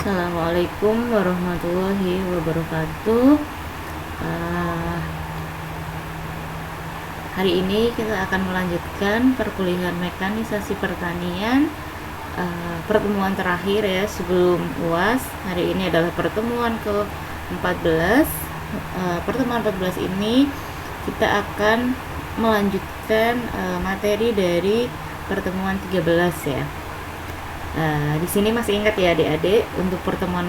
Assalamualaikum warahmatullahi wabarakatuh. Eh, Hari ini kita akan melanjutkan perkuliahan mekanisasi pertanian, pertemuan terakhir ya sebelum UAS. Hari ini adalah pertemuan ke-14. Pertemuan 14 ini kita akan melanjutkan materi dari pertemuan 13 ya. Di sini masih ingat ya adik-adik, untuk pertemuan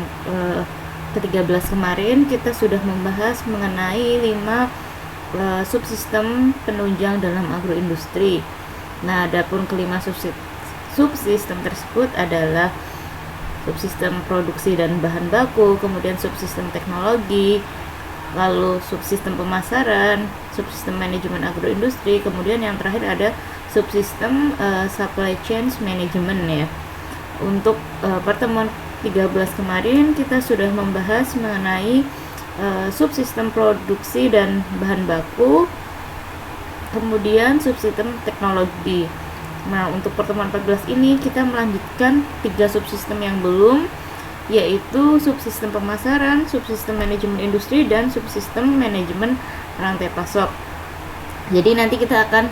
ke-13 kemarin kita sudah membahas mengenai 5 subsistem penunjang dalam agroindustri. Nah, adapun kelima subsistem tersebut adalah subsistem produksi dan bahan baku, kemudian subsistem teknologi, lalu subsistem pemasaran, subsistem manajemen agroindustri, kemudian yang terakhir ada subsistem supply chain management ya. Untuk pertemuan 13 kemarin kita sudah membahas mengenai subsistem produksi dan bahan baku, kemudian subsistem teknologi. Nah, untuk pertemuan 14 ini kita melanjutkan 3 subsistem yang belum, yaitu subsistem pemasaran, subsistem manajemen industri, dan subsistem manajemen rantai pasok. Jadi nanti kita akan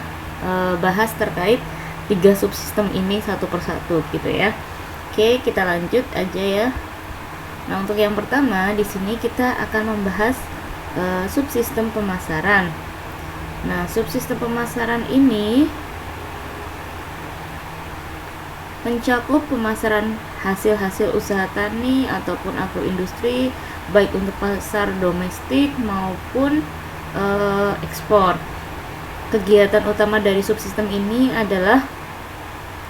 bahas terkait 3 subsistem ini satu persatu gitu ya. Oke, kita lanjut aja ya. Nah, untuk yang pertama di sini kita akan membahas subsistem pemasaran. Nah, subsistem pemasaran ini mencakup pemasaran hasil-hasil usaha tani ataupun agroindustri, baik untuk pasar domestik maupun ekspor. Kegiatan utama dari subsistem ini adalah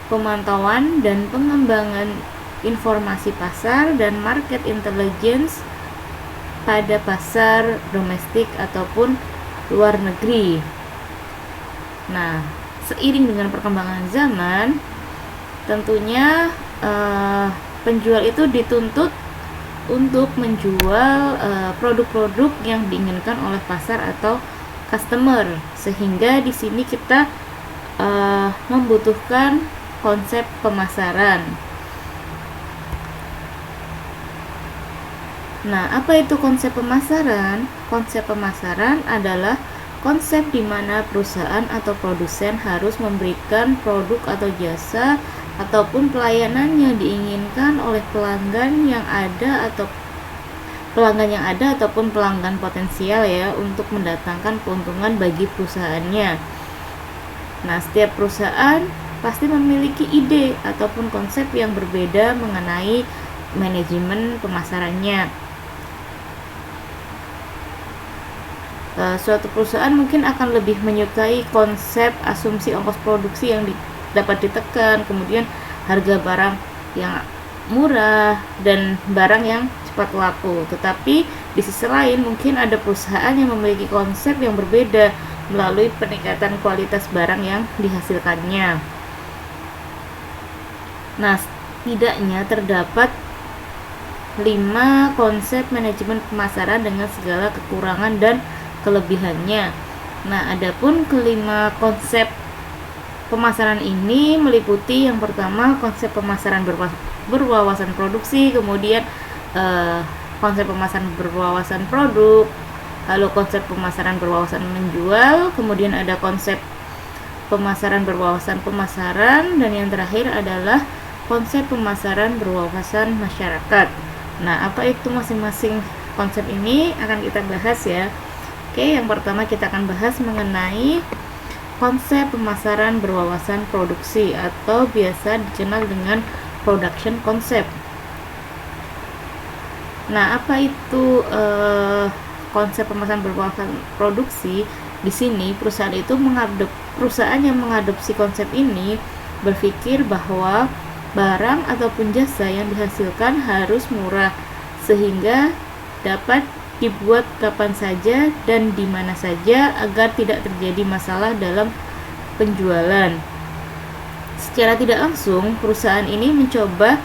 pemantauan dan pengembangan informasi pasar dan market intelligence pada pasar domestik ataupun luar negeri. Nah, seiring dengan perkembangan zaman, tentunya penjual itu dituntut untuk menjual produk-produk yang diinginkan oleh pasar atau customer, sehingga di sini kita membutuhkan konsep pemasaran. Nah, apa itu konsep pemasaran? Konsep pemasaran adalah konsep di mana perusahaan atau produsen harus memberikan produk atau jasa ataupun pelayanan yang diinginkan oleh pelanggan yang ada ataupun pelanggan potensial ya, untuk mendatangkan keuntungan bagi perusahaannya. Nah, setiap perusahaan pasti memiliki ide ataupun konsep yang berbeda mengenai manajemen pemasarannya. Suatu perusahaan mungkin akan lebih menyukai konsep asumsi ongkos produksi yang dapat ditekan, kemudian harga barang yang murah dan barang yang cepat laku. Tetapi di sisi lain mungkin ada perusahaan yang memiliki konsep yang berbeda melalui peningkatan kualitas barang yang dihasilkannya. Nah, setidaknya terdapat 5 konsep manajemen pemasaran dengan segala kekurangan dan kelebihannya. Nah, adapun kelima konsep pemasaran ini meliputi yang pertama konsep pemasaran berwawasan produksi, kemudian konsep pemasaran berwawasan produk, lalu konsep pemasaran berwawasan menjual, kemudian ada konsep pemasaran berwawasan pemasaran, dan yang terakhir adalah konsep pemasaran berwawasan masyarakat. Nah, apa itu masing-masing konsep ini akan kita bahas ya. Oke, yang pertama kita akan bahas mengenai konsep pemasaran berwawasan produksi atau biasa dikenal dengan production concept. Nah, apa itu konsep pemasaran berwawasan produksi? Di sini perusahaan yang mengadopsi konsep ini berpikir bahwa barang ataupun jasa yang dihasilkan harus murah sehingga dapat dibuat kapan saja dan di mana saja agar tidak terjadi masalah dalam penjualan. Secara tidak langsung, perusahaan ini mencoba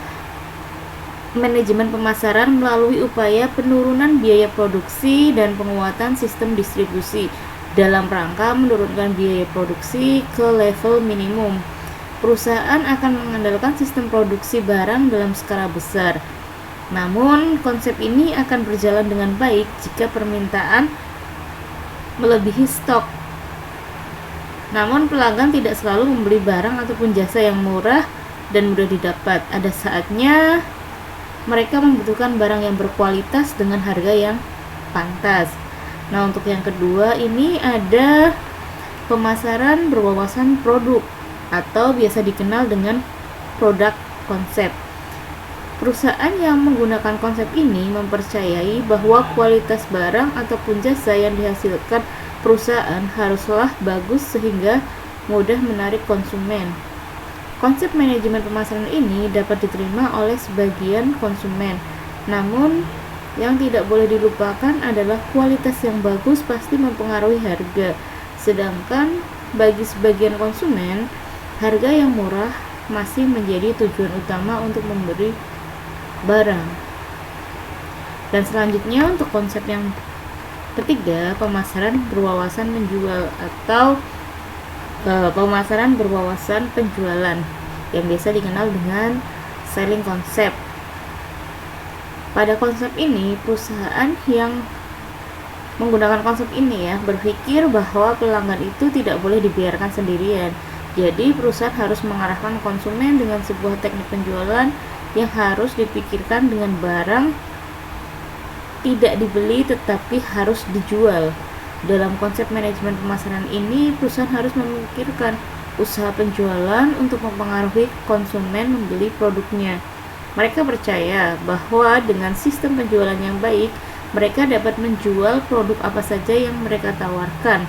manajemen pemasaran melalui upaya penurunan biaya produksi dan penguatan sistem distribusi dalam rangka menurunkan biaya produksi ke level minimum. Perusahaan akan mengandalkan sistem produksi barang dalam skala besar Namun, konsep ini akan berjalan dengan baik jika permintaan melebihi stok. Namun, pelanggan tidak selalu membeli barang ataupun jasa yang murah dan mudah didapat. Ada saatnya mereka membutuhkan barang yang berkualitas dengan harga yang pantas. Nah, untuk yang kedua ini ada pemasaran berwawasan produk atau biasa dikenal dengan produk konsep. Perusahaan yang menggunakan konsep ini mempercayai bahwa kualitas barang ataupun jasa yang dihasilkan perusahaan haruslah bagus sehingga mudah menarik konsumen. Konsep manajemen pemasaran ini dapat diterima oleh sebagian konsumen, namun yang tidak boleh dilupakan adalah kualitas yang bagus pasti mempengaruhi harga. Sedangkan bagi sebagian konsumen, harga yang murah masih menjadi tujuan utama untuk membeli barang. Dan selanjutnya untuk konsep yang ketiga, pemasaran berwawasan menjual atau pemasaran berwawasan penjualan yang biasa dikenal dengan selling concept. Pada konsep ini, perusahaan yang menggunakan konsep ini berpikir bahwa pelanggan itu tidak boleh dibiarkan sendirian. Jadi perusahaan harus mengarahkan konsumen dengan sebuah teknik penjualan yang harus dipikirkan dengan barang tidak dibeli tetapi harus dijual. Dalam konsep manajemen pemasaran ini, perusahaan harus memikirkan usaha penjualan untuk mempengaruhi konsumen membeli produknya. Mereka percaya bahwa dengan sistem penjualan yang baik, mereka dapat menjual produk apa saja yang mereka tawarkan.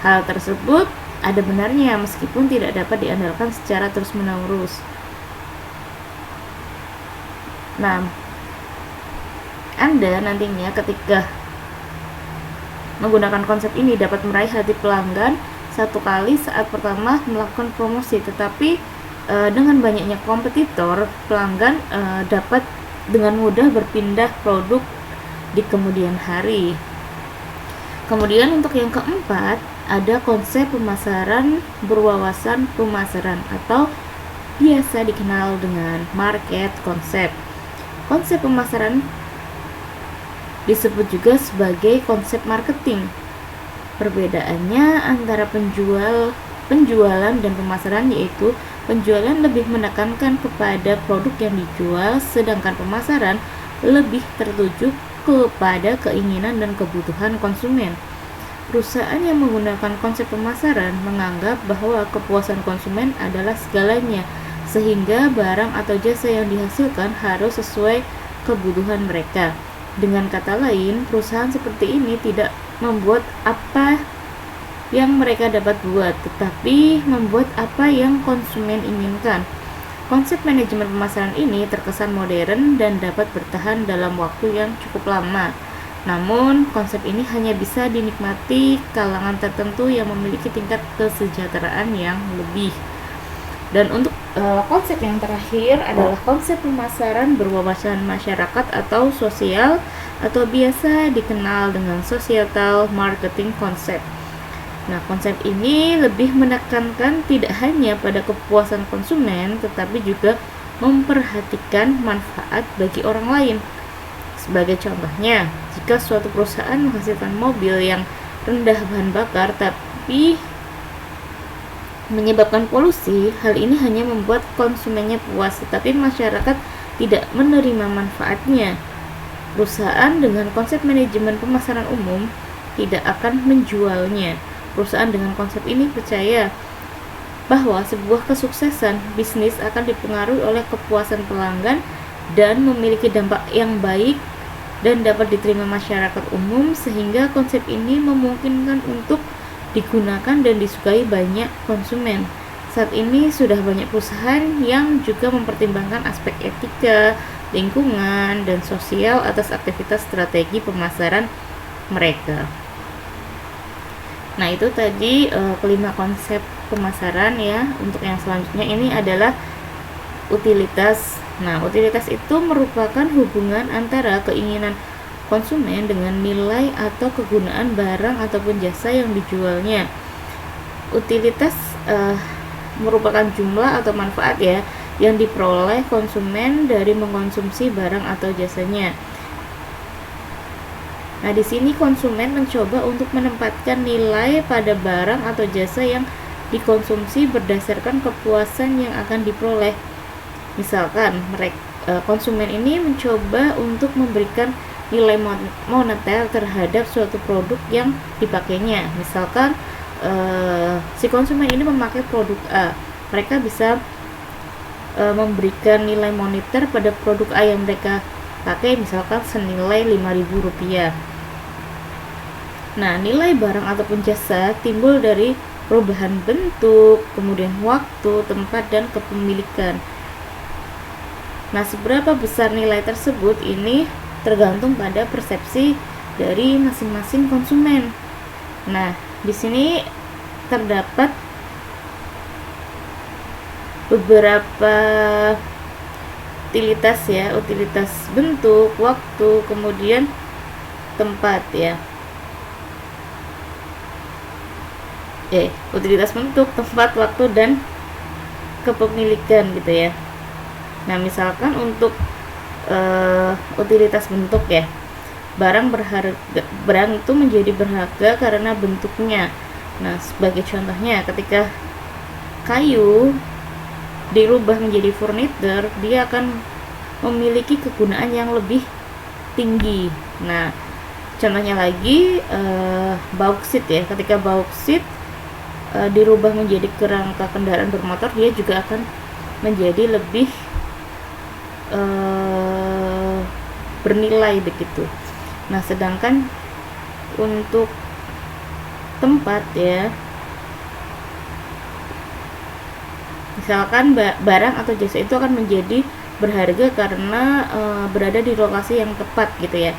Hal tersebut ada benarnya meskipun tidak dapat diandalkan secara terus-menerus. Nah, Anda nantinya ketika menggunakan konsep ini dapat meraih hati pelanggan satu kali saat pertama melakukan promosi, tetapi dengan banyaknya kompetitor, pelanggan dapat dengan mudah berpindah produk di kemudian hari. Kemudian untuk yang keempat, ada konsep pemasaran berwawasan pemasaran atau biasa dikenal dengan market concept. Konsep pemasaran disebut juga sebagai konsep marketing. Perbedaannya antara penjualan dan pemasaran yaitu penjualan lebih menekankan kepada produk yang dijual, sedangkan pemasaran lebih tertuju kepada keinginan dan kebutuhan konsumen. Perusahaan yang menggunakan konsep pemasaran menganggap bahwa kepuasan konsumen adalah segalanya, sehingga barang atau jasa yang dihasilkan harus sesuai kebutuhan mereka. Dengan kata lain, perusahaan seperti ini tidak membuat apa yang mereka dapat buat, tetapi membuat apa yang konsumen inginkan. Konsep manajemen pemasaran ini terkesan modern dan dapat bertahan dalam waktu yang cukup lama. Namun, konsep ini hanya bisa dinikmati kalangan tertentu yang memiliki tingkat kesejahteraan yang lebih. Dan untuk konsep yang terakhir adalah konsep pemasaran berwawasan masyarakat atau sosial atau biasa dikenal dengan societal marketing concept. Nah, konsep ini lebih menekankan tidak hanya pada kepuasan konsumen, tetapi juga memperhatikan manfaat bagi orang lain. Sebagai contohnya, jika suatu perusahaan menghasilkan mobil yang rendah bahan bakar tapi menyebabkan polusi, hal ini hanya membuat konsumennya puas, tetapi masyarakat tidak menerima manfaatnya. Perusahaan dengan konsep manajemen pemasaran umum tidak akan menjualnya. Perusahaan dengan konsep ini percaya bahwa sebuah kesuksesan bisnis akan dipengaruhi oleh kepuasan pelanggan dan memiliki dampak yang baik dan dapat diterima masyarakat umum, sehingga konsep ini memungkinkan untuk digunakan dan disukai banyak konsumen. Saat ini sudah banyak perusahaan yang juga mempertimbangkan aspek etika, lingkungan, dan sosial atas aktivitas strategi pemasaran mereka. Nah, itu tadi kelima konsep pemasaran ya. Untuk yang selanjutnya ini adalah utilitas. Nah, utilitas itu merupakan hubungan antara keinginan konsumen dengan nilai atau kegunaan barang ataupun jasa yang dijualnya. Utilitas merupakan jumlah atau manfaat ya yang diperoleh konsumen dari mengkonsumsi barang atau jasanya. Nah, di sini konsumen mencoba untuk menempatkan nilai pada barang atau jasa yang dikonsumsi berdasarkan kepuasan yang akan diperoleh. Misalkan, konsumen ini mencoba untuk memberikan nilai moneter terhadap suatu produk yang dipakainya. Misalkan, si konsumen ini memakai produk A, mereka bisa memberikan nilai moneter pada produk A yang mereka pakai, misalkan senilai Rp5.000. Nah, nilai barang ataupun jasa timbul dari perubahan bentuk, kemudian waktu, tempat, dan kepemilikan. Nah, seberapa besar nilai tersebut ini tergantung pada persepsi dari masing-masing konsumen. Nah, di sini terdapat beberapa utilitas ya, utilitas bentuk, waktu, kemudian tempat ya. Utilitas bentuk, tempat, waktu, dan kepemilikan gitu ya. Nah, misalkan untuk utilitas bentuk ya, barang itu menjadi berharga karena bentuknya. Nah, sebagai contohnya, ketika kayu dirubah menjadi furniture, dia akan memiliki kegunaan yang lebih tinggi. Nah, contohnya lagi bauksit ya, ketika bauksit dirubah menjadi kerangka kendaraan bermotor, dia juga akan menjadi lebih bernilai begitu. Nah, sedangkan untuk tempat ya, misalkan barang atau jasa itu akan menjadi berharga karena berada di lokasi yang tepat gitu ya.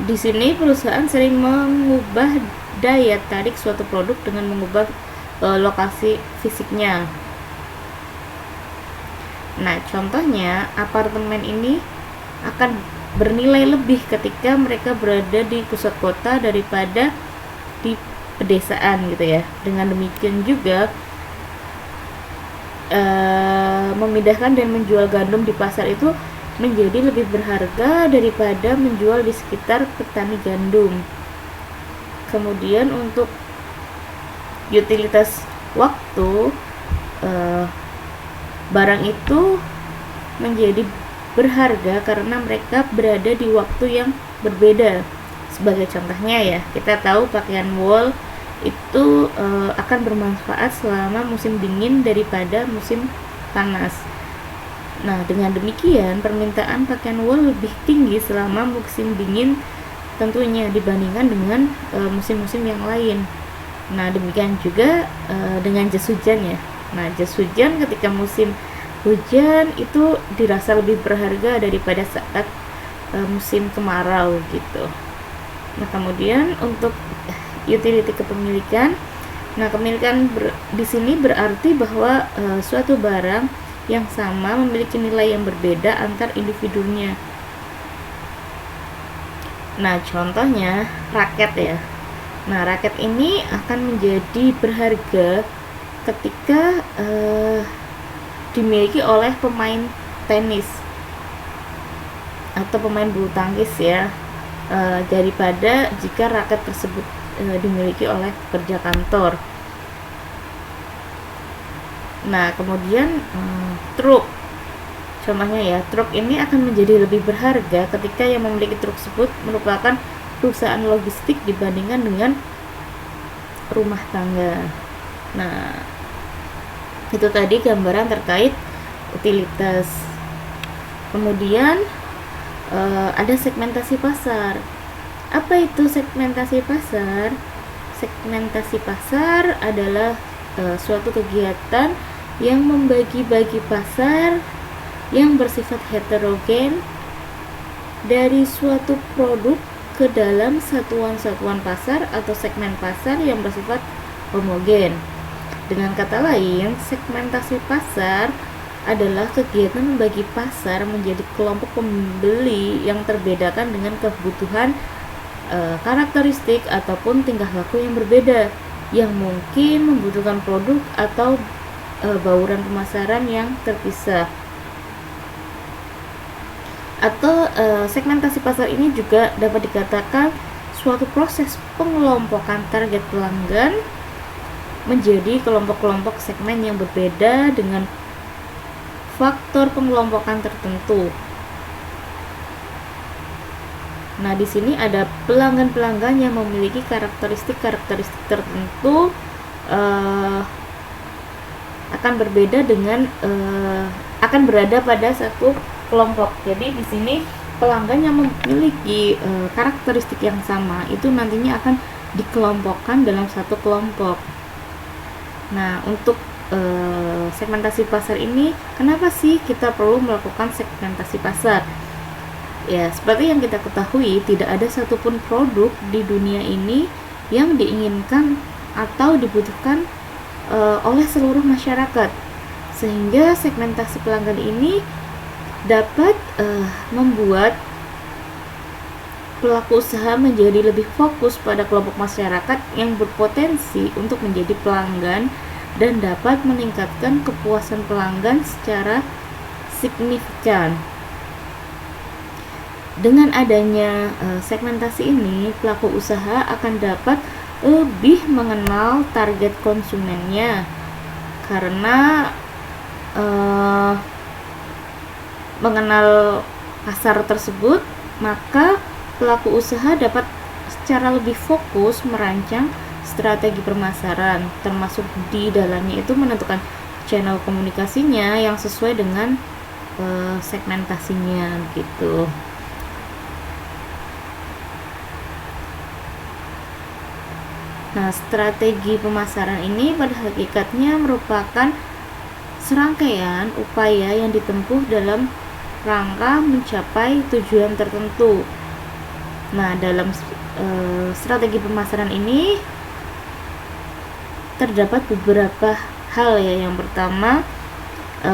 Di sini perusahaan sering mengubah daya tarik suatu produk dengan mengubah lokasi fisiknya. Nah, contohnya apartemen ini akan bernilai lebih ketika mereka berada di pusat kota daripada di pedesaan gitu ya. Dengan demikian juga memindahkan dan menjual gandum di pasar itu menjadi lebih berharga daripada menjual di sekitar petani gandum. Kemudian untuk utilitas waktu, barang itu menjadi berharga karena mereka berada di waktu yang berbeda. Sebagai contohnya ya, kita tahu pakaian wool itu akan bermanfaat selama musim dingin daripada musim panas. Nah, dengan demikian permintaan pakaian wool lebih tinggi selama musim dingin tentunya dibandingkan dengan musim-musim yang lain. Nah, demikian juga dengan jas hujan ya. Nah, jas hujan ketika musim hujan itu dirasa lebih berharga daripada saat musim kemarau gitu. Nah, kemudian untuk utility kepemilikan. Nah, kepemilikan di sini berarti bahwa suatu barang yang sama memiliki nilai yang berbeda antar individunya. Nah, contohnya raket ya. Nah, raket ini akan menjadi berharga ketika dimiliki oleh pemain tenis atau pemain bulu tangkis ya, daripada jika raket tersebut dimiliki oleh pekerja kantor. Nah, kemudian truk. Contohnya ya, truk ini akan menjadi lebih berharga ketika yang memiliki truk tersebut merupakan perusahaan logistik dibandingkan dengan rumah tangga. Nah, itu tadi gambaran terkait utilitas. Kemudian ada segmentasi pasar. Apa itu segmentasi pasar? Segmentasi pasar adalah suatu kegiatan yang membagi-bagi pasar yang bersifat heterogen dari suatu produk ke dalam satuan-satuan pasar atau segmen pasar yang bersifat homogen. Dengan kata lain, segmentasi pasar adalah kegiatan membagi pasar menjadi kelompok pembeli yang terbedakan dengan kebutuhan, karakteristik ataupun tingkah laku yang berbeda, yang mungkin membutuhkan produk atau bauran pemasaran yang terpisah. Atau segmentasi pasar ini juga dapat dikatakan suatu proses pengelompokan target pelanggan menjadi kelompok-kelompok segmen yang berbeda dengan faktor pengelompokan tertentu. Nah, di sini ada pelanggan-pelanggan yang memiliki karakteristik tertentu akan berbeda dengan akan berada pada satu kelompok. Jadi di sini pelanggan yang memiliki karakteristik yang sama itu nantinya akan dikelompokkan dalam satu kelompok. Nah, untuk segmentasi pasar ini, kenapa sih kita perlu melakukan segmentasi pasar? Ya, seperti yang kita ketahui, tidak ada satupun produk di dunia ini yang diinginkan atau dibutuhkan oleh seluruh masyarakat, sehingga segmentasi pelanggan ini dapat membuat pelaku usaha menjadi lebih fokus pada kelompok masyarakat yang berpotensi untuk menjadi pelanggan dan dapat meningkatkan kepuasan pelanggan secara signifikan. Dengan adanya segmentasi ini, pelaku usaha akan dapat lebih mengenal target konsumennya, karena mengenal pasar tersebut, maka pelaku usaha dapat secara lebih fokus merancang strategi pemasaran, termasuk di dalamnya itu menentukan channel komunikasinya yang sesuai dengan segmentasinya gitu. Nah, strategi pemasaran ini pada hakikatnya merupakan serangkaian upaya yang ditempuh dalam rangka mencapai tujuan tertentu. Nah, dalam strategi pemasaran ini terdapat beberapa hal ya. Yang pertama,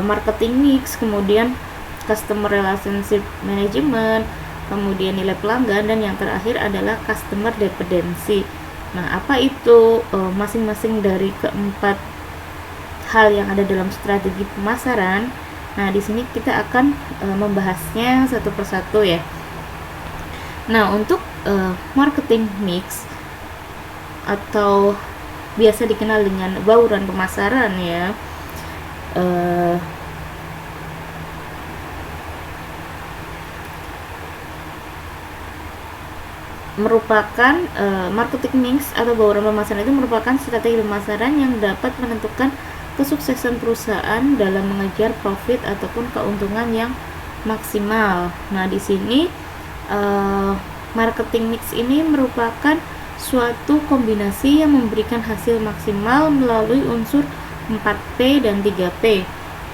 marketing mix, kemudian customer relationship management, kemudian nilai pelanggan, dan yang terakhir adalah customer dependency. Nah, apa itu masing-masing dari keempat hal yang ada dalam strategi pemasaran? Nah, di sini kita akan membahasnya satu persatu ya. Nah, untuk marketing mix atau biasa dikenal dengan bauran pemasaran ya, merupakan marketing mix atau bauran pemasaran itu merupakan strategi pemasaran yang dapat menentukan kesuksesan perusahaan dalam mengejar profit ataupun keuntungan yang maksimal. Nah, di sini marketing mix ini merupakan suatu kombinasi yang memberikan hasil maksimal melalui unsur 4P dan 3P.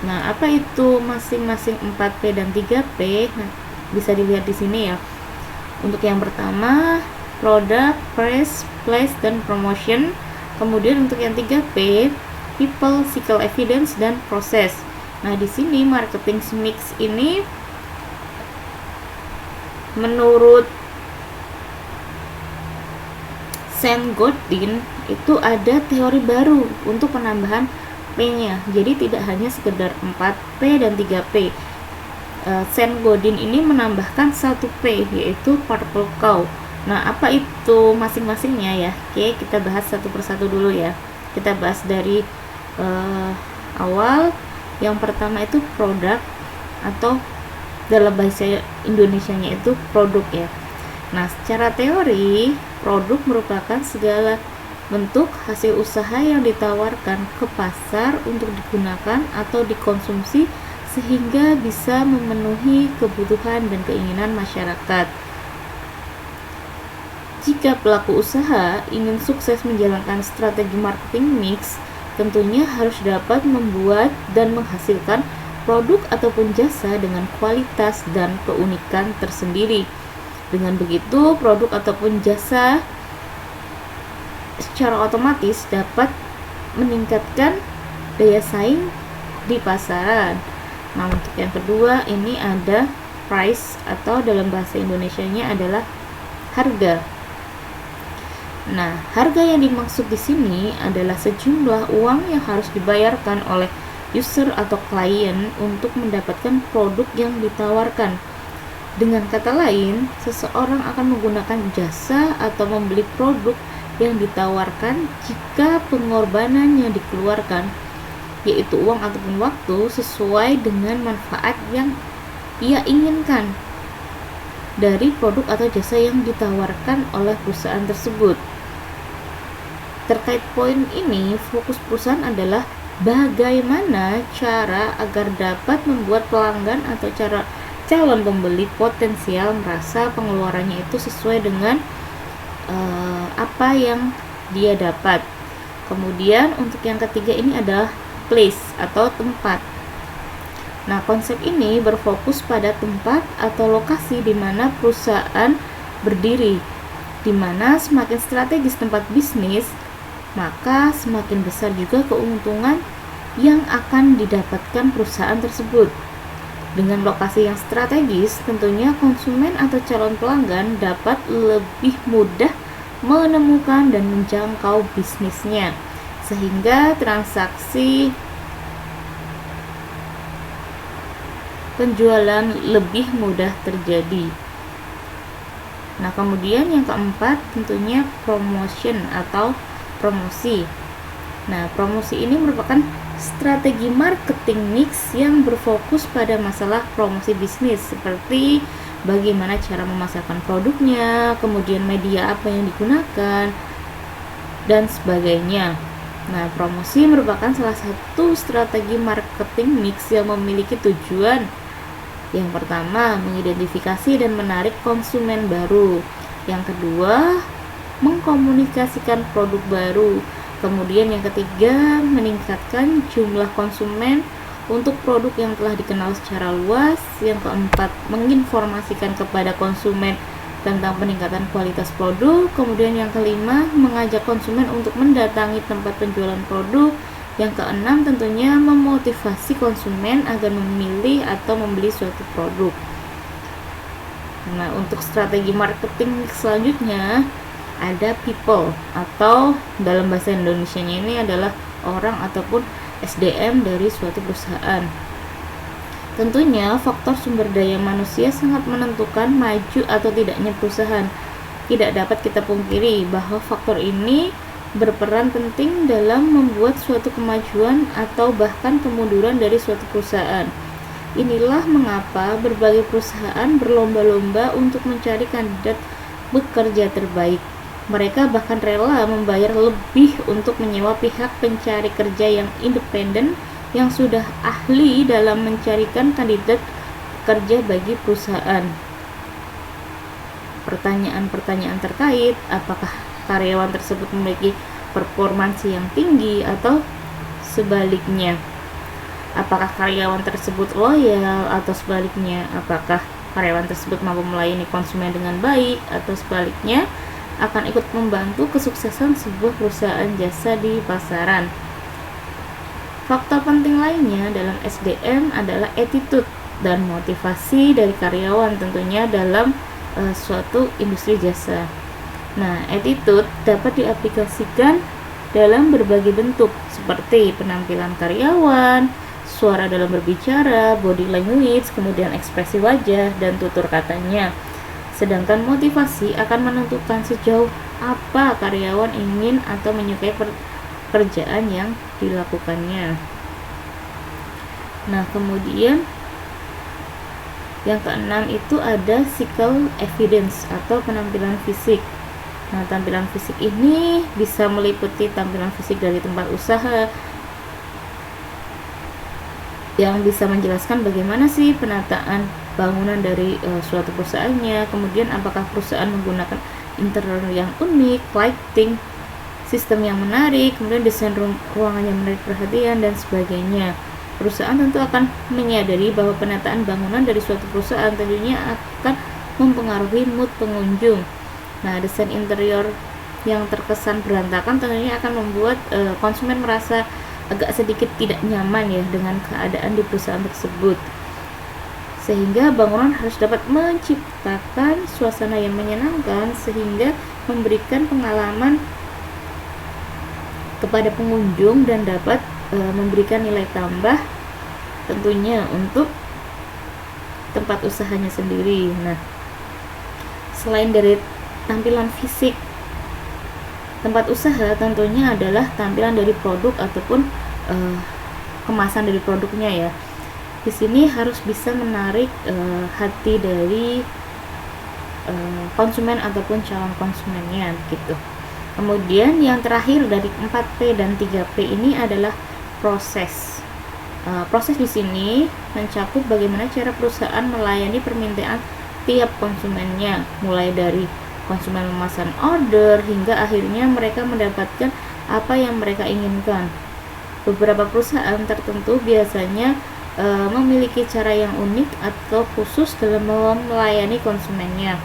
Nah, apa itu masing-masing 4P dan 3P? Nah, bisa dilihat di sini ya. Untuk yang pertama, product, price, place, dan promotion. Kemudian untuk yang 3P, people, cycle evidence, dan proses. Nah, di sini marketing mix ini menurut Seth Godin itu ada teori baru untuk penambahan P-nya. Jadi tidak hanya sekedar 4P dan 3P. Seth Godin ini menambahkan 1P, yaitu purple cow. Nah, apa itu masing-masingnya ya? Oke, kita bahas satu persatu dulu ya. Kita bahas dari awal. Yang pertama itu produk, atau dalam bahasa Indonesianya itu produk ya. Nah, secara teori, produk merupakan segala bentuk hasil usaha yang ditawarkan ke pasar untuk digunakan atau dikonsumsi sehingga bisa memenuhi kebutuhan dan keinginan masyarakat. Jika pelaku usaha ingin sukses menjalankan strategi marketing mix, tentunya harus dapat membuat dan menghasilkan produk ataupun jasa dengan kualitas dan keunikan tersendiri. Dengan begitu, produk ataupun jasa secara otomatis dapat meningkatkan daya saing di pasaran. Nah, untuk yang kedua ini ada price, atau dalam bahasa Indonesianya adalah harga. Nah, harga yang dimaksud di sini adalah sejumlah uang yang harus dibayarkan oleh user atau klien untuk mendapatkan produk yang ditawarkan. Dengan kata lain, seseorang akan menggunakan jasa atau membeli produk yang ditawarkan jika pengorbanan yang dikeluarkan, yaitu uang ataupun waktu, sesuai dengan manfaat yang ia inginkan dari produk atau jasa yang ditawarkan oleh perusahaan tersebut. Terkait poin ini, fokus perusahaan adalah bagaimana cara agar dapat membuat pelanggan atau calon pembeli potensial merasa pengeluarannya itu sesuai dengan apa yang dia dapat. Kemudian untuk yang ketiga ini adalah place atau tempat. Nah, konsep ini berfokus pada tempat atau lokasi di mana perusahaan berdiri, di mana semakin strategis tempat bisnis, maka semakin besar juga keuntungan yang akan didapatkan perusahaan tersebut. Dengan lokasi yang strategis, tentunya konsumen atau calon pelanggan dapat lebih mudah menemukan dan menjangkau bisnisnya, sehingga transaksi penjualan lebih mudah terjadi. Nah, kemudian yang keempat tentunya promotion atau promosi. Nah, promosi ini merupakan strategi marketing mix yang berfokus pada masalah promosi bisnis, seperti bagaimana cara memasarkan produknya, kemudian media apa yang digunakan, dan sebagainya. Nah, promosi merupakan salah satu strategi marketing mix yang memiliki tujuan. Yang pertama, mengidentifikasi dan menarik konsumen baru. Yang kedua, mengkomunikasikan produk baru. Kemudian yang ketiga, meningkatkan jumlah konsumen untuk produk yang telah dikenal secara luas. Yang keempat, menginformasikan kepada konsumen tentang peningkatan kualitas produk. Kemudian yang kelima, mengajak konsumen untuk mendatangi tempat penjualan produk. Yang keenam, tentunya memotivasi konsumen agar memilih atau membeli suatu produk. Nah, untuk strategi marketing selanjutnya ada people, atau dalam bahasa Indonesianya ini adalah orang ataupun SDM dari suatu perusahaan. Tentunya faktor sumber daya manusia sangat menentukan maju atau tidaknya perusahaan. Tidak dapat kita pungkiri bahwa faktor ini berperan penting dalam membuat suatu kemajuan atau bahkan kemunduran dari suatu perusahaan. Inilah mengapa berbagai perusahaan berlomba-lomba untuk mencari kandidat bekerja terbaik. Mereka bahkan rela membayar lebih untuk menyewa pihak pencari kerja yang independen yang sudah ahli dalam mencarikan kandidat kerja bagi perusahaan. Pertanyaan-pertanyaan terkait apakah karyawan tersebut memiliki performansi yang tinggi atau sebaliknya, apakah karyawan tersebut loyal atau sebaliknya, apakah karyawan tersebut mampu melayani konsumen dengan baik atau sebaliknya, akan ikut membantu kesuksesan sebuah perusahaan jasa di pasaran. Faktor penting lainnya dalam SDM adalah attitude dan motivasi dari karyawan tentunya dalam suatu industri jasa. Nah, attitude dapat diaplikasikan dalam berbagai bentuk seperti penampilan karyawan, suara dalam berbicara, body language, kemudian ekspresi wajah dan tutur katanya. Sedangkan motivasi akan menentukan sejauh apa karyawan ingin atau menyukai pekerjaan yang dilakukannya. Nah, kemudian yang keenam itu ada physical evidence atau penampilan fisik. Nah, tampilan fisik ini bisa meliputi tampilan fisik dari tempat usaha yang bisa menjelaskan bagaimana sih penataan bangunan dari suatu perusahaannya, kemudian apakah perusahaan menggunakan interior yang unik, lighting, sistem yang menarik, kemudian desain ruangan yang menarik perhatian dan sebagainya. Perusahaan tentu akan menyadari bahwa penataan bangunan dari suatu perusahaan tentunya akan mempengaruhi mood pengunjung. Nah, desain interior yang terkesan berantakan tentunya akan membuat konsumen merasa agak sedikit tidak nyaman ya dengan keadaan di perusahaan tersebut. Sehingga bangunan harus dapat menciptakan suasana yang menyenangkan sehingga memberikan pengalaman kepada pengunjung dan dapat memberikan nilai tambah tentunya untuk tempat usahanya sendiri. Nah, selain dari tampilan fisik tempat usaha, tentunya adalah tampilan dari produk ataupun kemasan dari produknya ya. Di sini harus bisa menarik hati dari konsumen ataupun calon konsumennya gitu. Kemudian yang terakhir dari 4P dan 3P ini adalah proses. Proses di sini mencakup bagaimana cara perusahaan melayani permintaan tiap konsumennya, mulai dari konsumen memesan order hingga akhirnya mereka mendapatkan apa yang mereka inginkan. Beberapa perusahaan tertentu biasanya memiliki cara yang unik atau khusus dalam melayani konsumennya.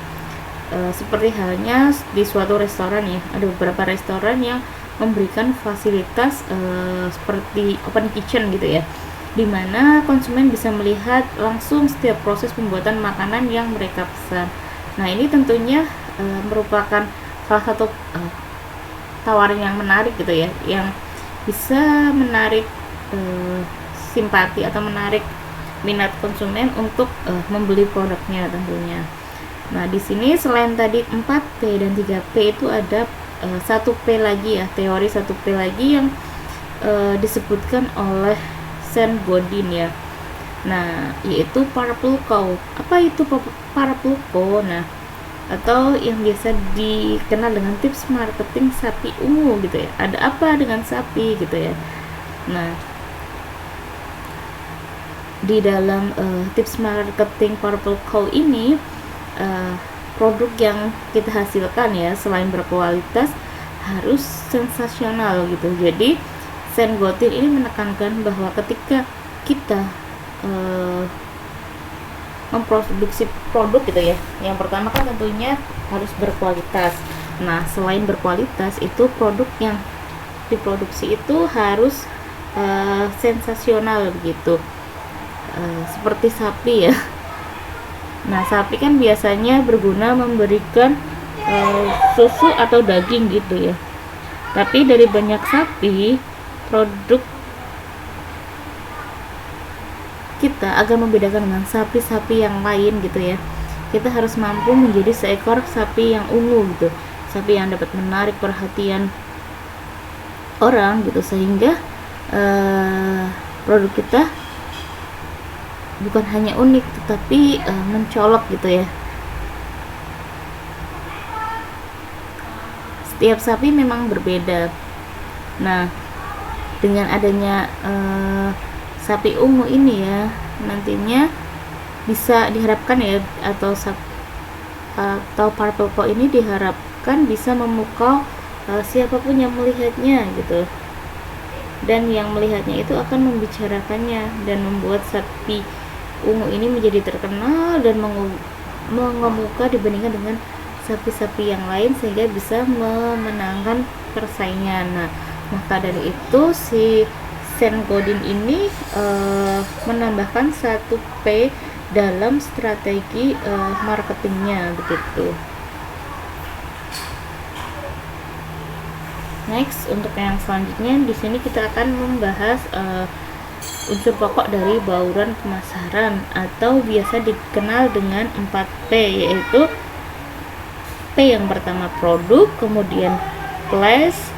Seperti halnya di suatu restoran ya, ada beberapa restoran yang memberikan fasilitas seperti open kitchen gitu ya, dimana konsumen bisa melihat langsung setiap proses pembuatan makanan yang mereka pesan. Nah, ini tentunya merupakan salah satu tawaran yang menarik gitu ya, yang bisa menarik simpati atau menarik minat konsumen untuk membeli produknya tentunya. Nah, di sini selain tadi 4P dan 3P itu ada 1P lagi ya, teori 1P lagi yang disebutkan oleh Seth Godin ya. Nah, yaitu Parapluco. Apa itu Parapluco? Nah, atau yang biasa dikenal dengan tips marketing sapi ungu gitu ya. Ada apa dengan sapi gitu ya. Nah, di dalam tips marketing Parapluco ini produk yang kita hasilkan ya, selain berkualitas harus sensasional gitu. Jadi Seth Godin ini menekankan bahwa ketika kita memproduksi produk gitu ya, yang pertama kan tentunya harus berkualitas. Nah, selain berkualitas itu produk yang diproduksi itu harus sensasional begitu. Seperti sapi ya. Nah, sapi kan biasanya berguna memberikan susu atau daging gitu ya. Tapi dari banyak sapi, produk kita agar membedakan dengan sapi-sapi yang lain gitu ya, kita harus mampu menjadi seekor sapi yang ungu gitu, sapi yang dapat menarik perhatian orang gitu, sehingga produk kita bukan hanya unik tetapi mencolok gitu ya. Setiap sapi memang berbeda. Nah, dengan adanya sapi ungu ini ya, nantinya bisa diharapkan ya, atau Parapluco ini diharapkan bisa memukau siapapun yang melihatnya gitu, dan yang melihatnya itu akan membicarakannya dan membuat sapi ungu ini menjadi terkenal dan mengemuka dibandingkan dengan sapi-sapi yang lain, sehingga bisa memenangkan persaingan. Nah, maka dari itu si Seth Godin ini menambahkan 1P dalam strategi marketingnya begitu. Next, untuk yang selanjutnya di sini kita akan membahas unsur pokok dari bauran pemasaran atau biasa dikenal dengan 4P, yaitu P yang pertama produk, kemudian place,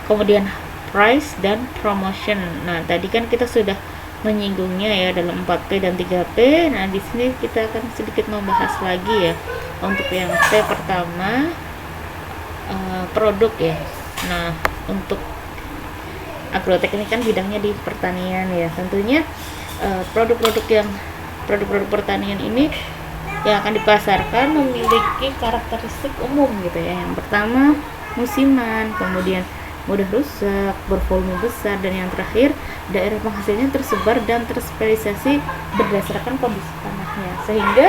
kemudian price, dan promotion. Nah, tadi kan kita sudah menyinggungnya ya dalam 4P dan 3P. Nah, di sini kita akan sedikit membahas lagi ya. Untuk yang P pertama produk ya. Nah, untuk Agrotek ini kan bidangnya di pertanian ya. Tentunya produk-produk pertanian ini yang akan dipasarkan memiliki karakteristik umum gitu ya. Yang pertama musiman, kemudian mudah rusak, bervolume besar, dan yang terakhir daerah penghasilnya tersebar dan terspesialisasi berdasarkan kondisi tanahnya, sehingga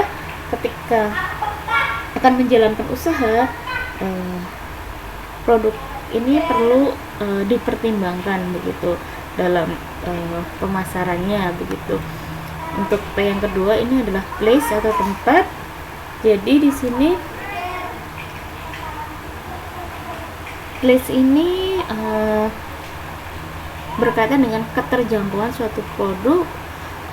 ketika akan menjalankan usaha produk ini perlu dipertimbangkan begitu dalam pemasarannya begitu. Untuk P yang kedua ini adalah place atau tempat. Jadi di sini marketplace ini berkaitan dengan keterjangkauan suatu produk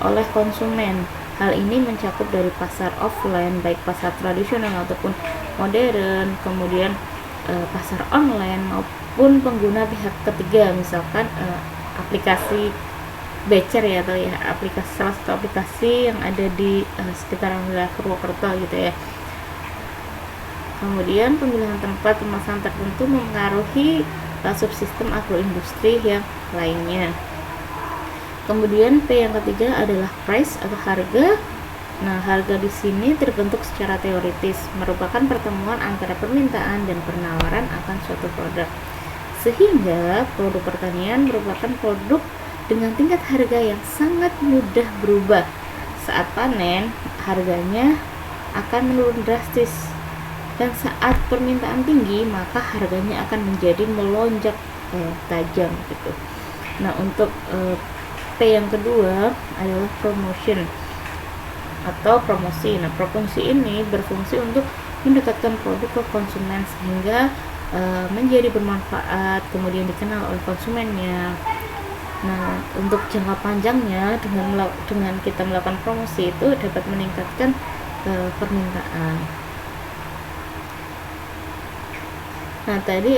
oleh konsumen. Hal ini mencakup dari pasar offline, baik pasar tradisional ataupun modern, kemudian pasar online maupun pengguna pihak ketiga, misalkan aplikasi Becer ya, atau ya aplikasi, salah satu aplikasi yang ada di sekitaran wilayah Purwokerto gitu ya. Kemudian pemilihan tempat pemasaran tertentu mempengaruhi subsistem agroindustri yang lainnya. Kemudian P yang ketiga adalah price atau harga. Nah, harga di sini terbentuk secara teoritis, merupakan pertemuan antara permintaan dan penawaran akan suatu produk. Sehingga produk pertanian merupakan produk dengan tingkat harga yang sangat mudah berubah. Saat panen, harganya akan menurun drastis. Dan saat permintaan tinggi, maka harganya akan menjadi melonjak tajam gitu. Nah, untuk P yang kedua adalah promotion atau promosi. Nah, promosi ini berfungsi untuk mendekatkan produk ke konsumen sehingga menjadi bermanfaat, kemudian dikenal oleh konsumennya. Nah, untuk jangka panjangnya dengan kita melakukan promosi itu dapat meningkatkan permintaan. Nah, tadi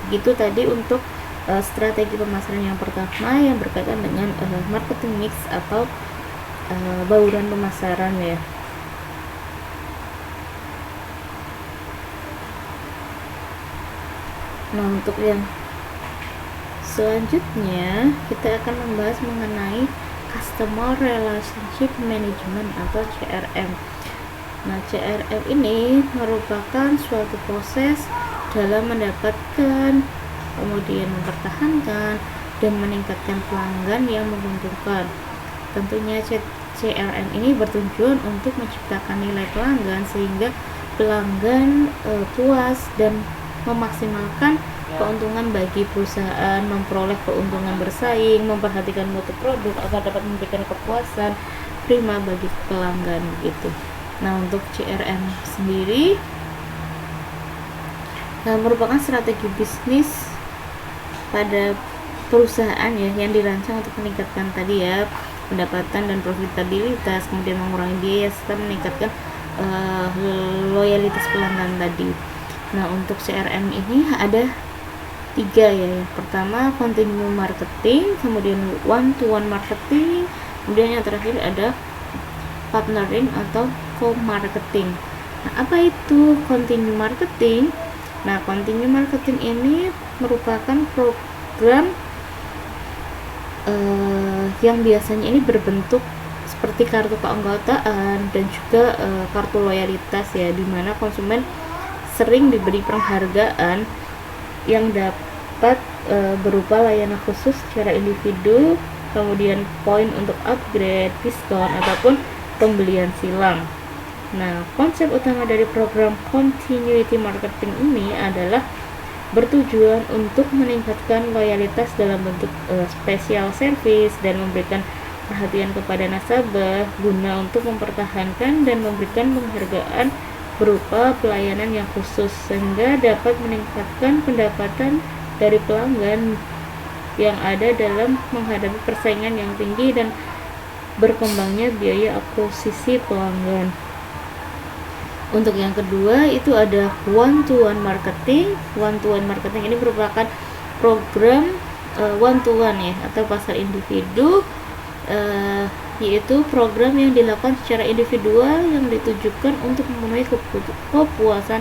begitu tadi untuk strategi pemasaran yang pertama yang berkaitan dengan marketing mix atau bauran pemasaran ya. Nah, untuk yang selanjutnya kita akan membahas mengenai Customer Relationship Management atau CRM. Nah, CRM ini merupakan suatu proses dalam mendapatkan, kemudian mempertahankan, dan meningkatkan pelanggan yang menguntungkan. Tentunya CRM ini bertujuan untuk menciptakan nilai pelanggan sehingga pelanggan puas dan memaksimalkan keuntungan bagi perusahaan, memperoleh keuntungan bersaing, memperhatikan mutu produk agar dapat memberikan kepuasan prima bagi pelanggan gitu. Nah, untuk CRM sendiri merupakan strategi bisnis pada perusahaan ya yang dirancang untuk meningkatkan tadi ya pendapatan dan profitabilitas, kemudian mengurangi biaya serta meningkatkan loyalitas pelanggan tadi. Nah, untuk CRM ini ada 3 ya. Yang pertama continue marketing, kemudian one to one marketing, kemudian yang terakhir ada partnering atau co-marketing. Nah, apa itu continue marketing? Nah, continue marketing ini merupakan program yang biasanya ini berbentuk seperti kartu keanggotaan dan juga kartu loyalitas ya, dimana konsumen sering diberi penghargaan yang dapat berupa layanan khusus secara individu, kemudian poin untuk upgrade, diskon, ataupun pembelian silang. Nah, konsep utama dari program continuity marketing ini adalah bertujuan untuk meningkatkan loyalitas dalam bentuk special service dan memberikan perhatian kepada nasabah guna untuk mempertahankan dan memberikan penghargaan berupa pelayanan yang khusus sehingga dapat meningkatkan pendapatan dari pelanggan yang ada dalam menghadapi persaingan yang tinggi dan berkembangnya biaya akuisisi pelanggan. Untuk yang kedua itu ada one to one marketing. One to one marketing ini merupakan program one to one ya atau pasar individu, yaitu program yang dilakukan secara individual yang ditujukan untuk memenuhi kepuasan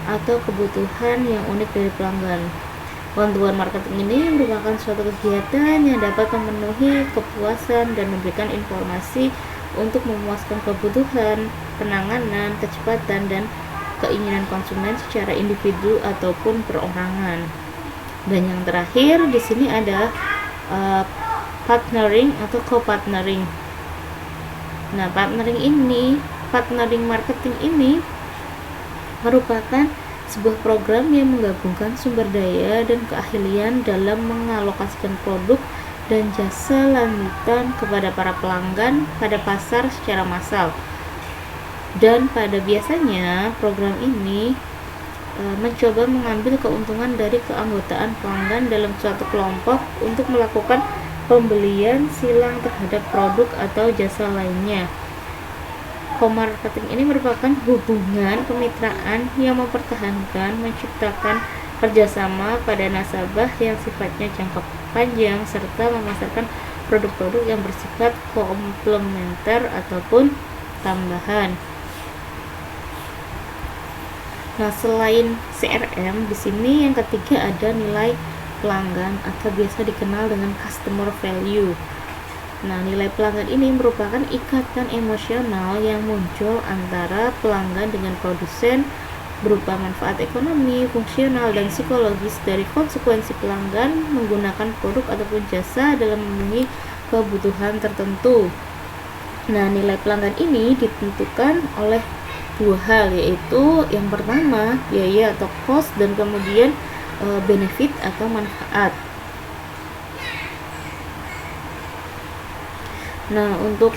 atau kebutuhan yang unik dari pelanggan. One to one marketing ini merupakan suatu kegiatan yang dapat memenuhi kepuasan dan memberikan informasi untuk memuaskan kebutuhan, penanganan, kecepatan, dan keinginan konsumen secara individu ataupun perorangan. Dan yang terakhir di sini ada partnering atau co-partnering. Nah, partnering marketing ini merupakan sebuah program yang menggabungkan sumber daya dan keahlian dalam mengalokasikan produk dan jasa lanjutan kepada para pelanggan pada pasar secara massal. Dan pada biasanya program ini mencoba mengambil keuntungan dari keanggotaan pelanggan dalam suatu kelompok untuk melakukan pembelian silang terhadap produk atau jasa lainnya. Co-marketing ini merupakan hubungan kemitraan yang mempertahankan, menciptakan kerjasama pada nasabah yang sifatnya jangka panjang serta memasarkan produk-produk yang bersifat komplementer ataupun tambahan. Nah, selain CRM, di sini yang ketiga ada nilai pelanggan atau biasa dikenal dengan customer value. Nah, nilai pelanggan ini merupakan ikatan emosional yang muncul antara pelanggan dengan produsen berupa manfaat ekonomi, fungsional, dan psikologis dari konsekuensi pelanggan menggunakan produk ataupun jasa dalam memenuhi kebutuhan tertentu. Nah, nilai pelanggan ini ditentukan oleh dua hal, yaitu yang pertama biaya atau cost, dan kemudian benefit atau manfaat. Nah, untuk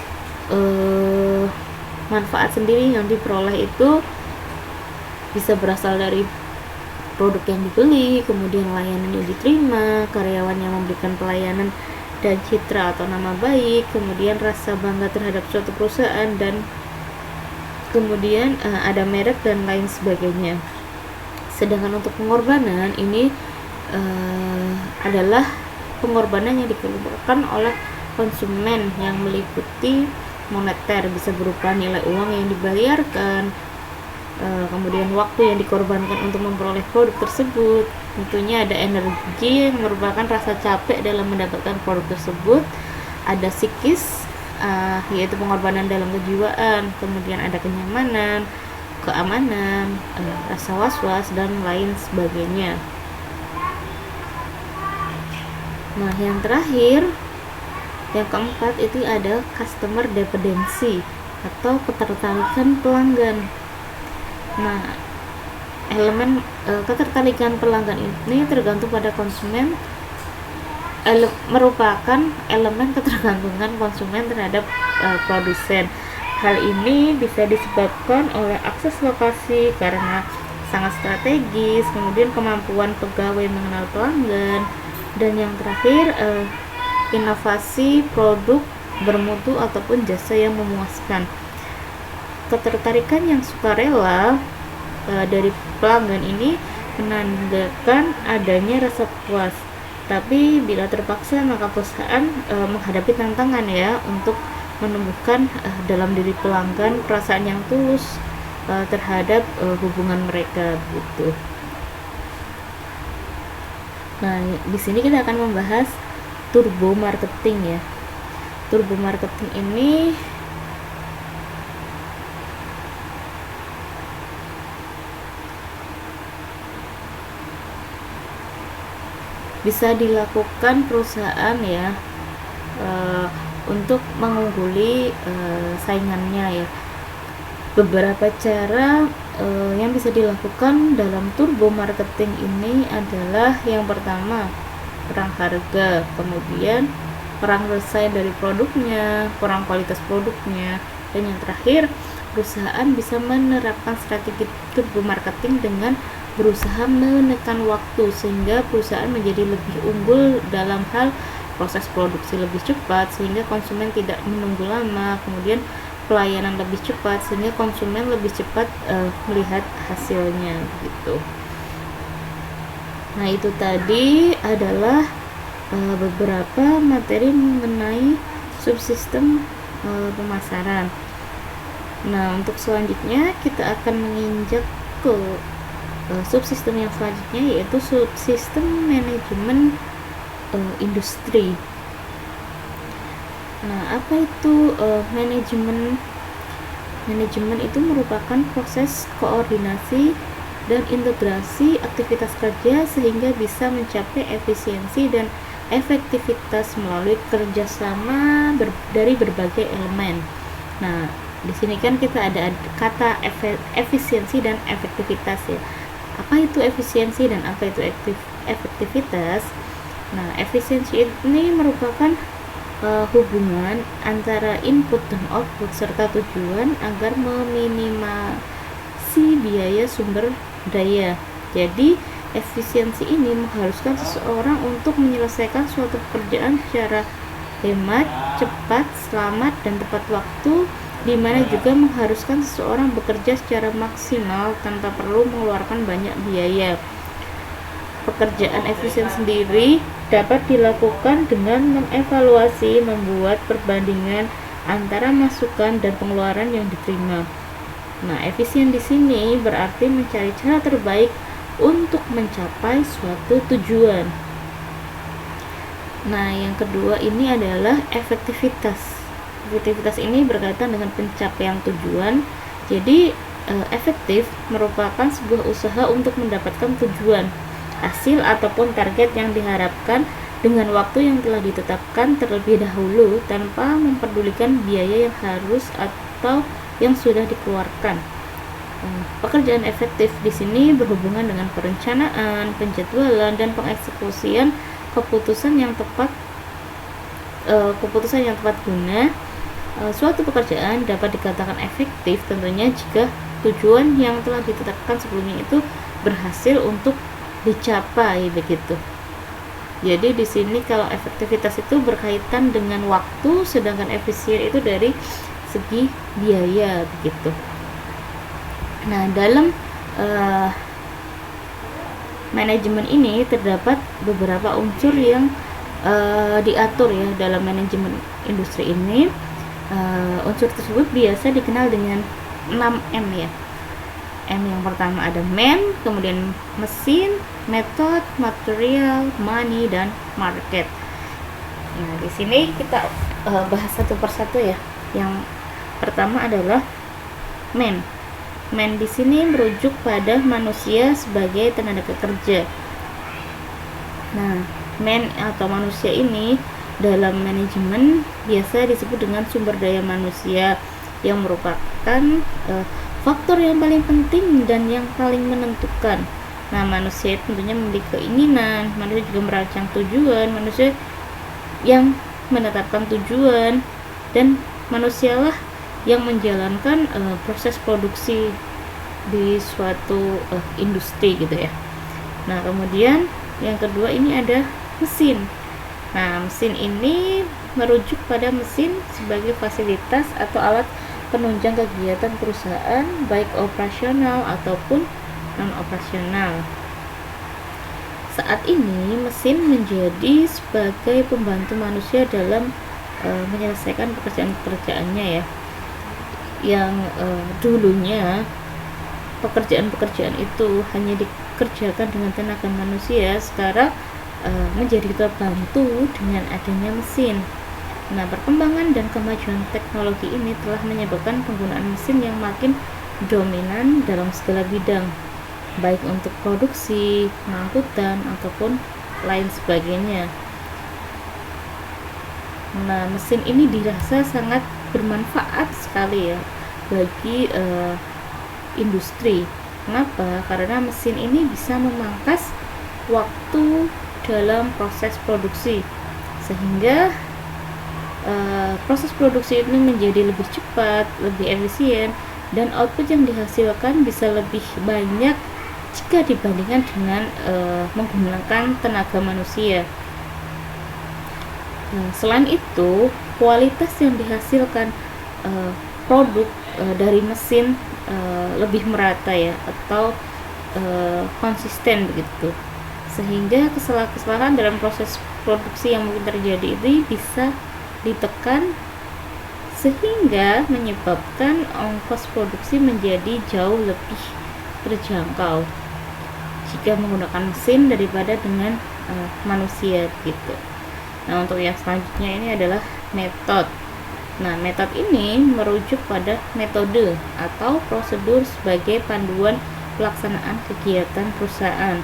manfaat sendiri yang diperoleh itu bisa berasal dari produk yang dibeli, kemudian layanan yang diterima, karyawan yang memberikan pelayanan dan citra atau nama baik, kemudian rasa bangga terhadap suatu perusahaan, dan kemudian ada merek dan lain sebagainya. Sedangkan untuk pengorbanan ini adalah pengorbanan yang dikeluarkan oleh konsumen yang meliputi moneter, bisa berupa nilai uang yang dibayarkan, kemudian waktu yang dikorbankan untuk memperoleh produk tersebut. Tentunya ada energi yang merupakan rasa capek dalam mendapatkan produk tersebut, ada psikis yaitu pengorbanan dalam kejiwaan, kemudian ada kenyamanan, keamanan, rasa was-was, dan lain sebagainya. Nah, yang terakhir, yang keempat itu ada customer dependency atau ketertarikan pelanggan. Nah, elemen ketertarikan pelanggan ini tergantung pada konsumen, merupakan elemen ketergantungan konsumen terhadap produsen. Hal ini bisa disebabkan oleh akses lokasi karena sangat strategis, kemudian kemampuan pegawai mengenal pelanggan, dan yang terakhir inovasi produk bermutu ataupun jasa yang memuaskan. Ketertarikan yang sukarela dari pelanggan ini menandakan adanya rasa puas. Tapi bila terpaksa maka perusahaan menghadapi tantangan ya untuk menumbuhkan dalam diri pelanggan perasaan yang tulus terhadap hubungan mereka gitu. Nah, di sini kita akan membahas turbo marketing ya. Turbo marketing ini bisa dilakukan perusahaan ya untuk mengungguli saingannya ya. Beberapa cara yang bisa dilakukan dalam turbo marketing ini adalah yang pertama perang harga, kemudian perang desain dari produknya, perang kualitas produknya, dan yang terakhir perusahaan bisa menerapkan strategi turbo marketing dengan berusaha menekan waktu sehingga perusahaan menjadi lebih unggul dalam hal proses produksi lebih cepat sehingga konsumen tidak menunggu lama, kemudian pelayanan lebih cepat sehingga konsumen lebih cepat melihat hasilnya gitu. Nah, itu tadi adalah beberapa materi mengenai subsistem pemasaran. Nah, untuk selanjutnya kita akan menginjak ke subsistem yang selanjutnya, yaitu subsistem manajemen industri. Nah, apa itu manajemen? Manajemen itu merupakan proses koordinasi dan integrasi aktivitas kerja sehingga bisa mencapai efisiensi dan efektivitas melalui kerjasama dari berbagai elemen. Nah, di sini kan kita ada kata efisiensi dan efektivitas ya. Apa itu efisiensi dan apa itu efektivitas? Nah, efisiensi ini merupakan hubungan antara input dan output serta tujuan agar meminimasi biaya sumber daya. Jadi efisiensi ini mengharuskan seseorang untuk menyelesaikan suatu pekerjaan secara hemat, cepat, selamat, dan tepat waktu, di mana juga mengharuskan seseorang bekerja secara maksimal tanpa perlu mengeluarkan banyak biaya. Pekerjaan efisien sendiri dapat dilakukan dengan mengevaluasi, membuat perbandingan antara masukan dan pengeluaran yang diterima. Nah, efisien di sini berarti mencari cara terbaik untuk mencapai suatu tujuan. Nah, yang kedua ini adalah efektivitas. Efektivitas ini berkaitan dengan pencapaian tujuan. Jadi, efektif merupakan sebuah usaha untuk mendapatkan tujuan, hasil ataupun target yang diharapkan dengan waktu yang telah ditetapkan terlebih dahulu tanpa memperdulikan biaya yang harus atau yang sudah dikeluarkan. Pekerjaan efektif di sini berhubungan dengan perencanaan, penjadwalan, dan pengeksekusian keputusan yang tepat guna. Suatu pekerjaan dapat dikatakan efektif tentunya jika tujuan yang telah ditetapkan sebelumnya itu berhasil untuk dicapai begitu. Jadi di sini kalau efektivitas itu berkaitan dengan waktu, sedangkan efisien itu dari segi biaya begitu. Nah, dalam manajemen ini terdapat beberapa unsur yang diatur ya dalam manajemen industri ini. Unsur tersebut biasa dikenal dengan 6M ya. M yang pertama ada man, kemudian mesin, method, material, money, dan market. Nah, di sini kita bahas satu persatu ya. Yang pertama adalah man. Man di sini merujuk pada manusia sebagai tenaga kerja. Nah, man atau manusia ini dalam manajemen biasa disebut dengan sumber daya manusia yang merupakan faktor yang paling penting dan yang paling menentukan. Nah, manusia tentunya memiliki keinginan, manusia juga merancang tujuan, manusia yang menetapkan tujuan, dan manusialah yang menjalankan proses produksi di suatu industri gitu ya. Nah, kemudian yang kedua ini ada mesin. Nah, mesin ini merujuk pada mesin sebagai fasilitas atau alat penunjang kegiatan perusahaan baik operasional ataupun non-operasional. Saat ini mesin menjadi sebagai pembantu manusia dalam menyelesaikan pekerjaan-pekerjaannya ya. Yang dulunya pekerjaan-pekerjaan itu hanya dikerjakan dengan tenaga manusia, sekarang menjadi terbantu dengan adanya mesin. Nah, perkembangan dan kemajuan teknologi ini telah menyebabkan penggunaan mesin yang makin dominan dalam segala bidang, baik untuk produksi, pengangkutan, ataupun lain sebagainya. Nah, mesin ini dirasa sangat bermanfaat sekali ya bagi industri. Kenapa? Karena mesin ini bisa memangkas waktu dalam proses produksi, sehingga proses produksi ini menjadi lebih cepat, lebih efisien, dan output yang dihasilkan bisa lebih banyak jika dibandingkan dengan menggunakan tenaga manusia. Selain itu, kualitas yang dihasilkan produk dari mesin lebih merata ya, atau konsisten begitu, sehingga kesalahan dalam proses produksi yang mungkin terjadi ini bisa ditekan, sehingga menyebabkan ongkos produksi menjadi jauh lebih terjangkau jika menggunakan mesin daripada dengan manusia gitu. Nah, untuk yang selanjutnya ini adalah metode. Nah, metode ini merujuk pada metode atau prosedur sebagai panduan pelaksanaan kegiatan perusahaan.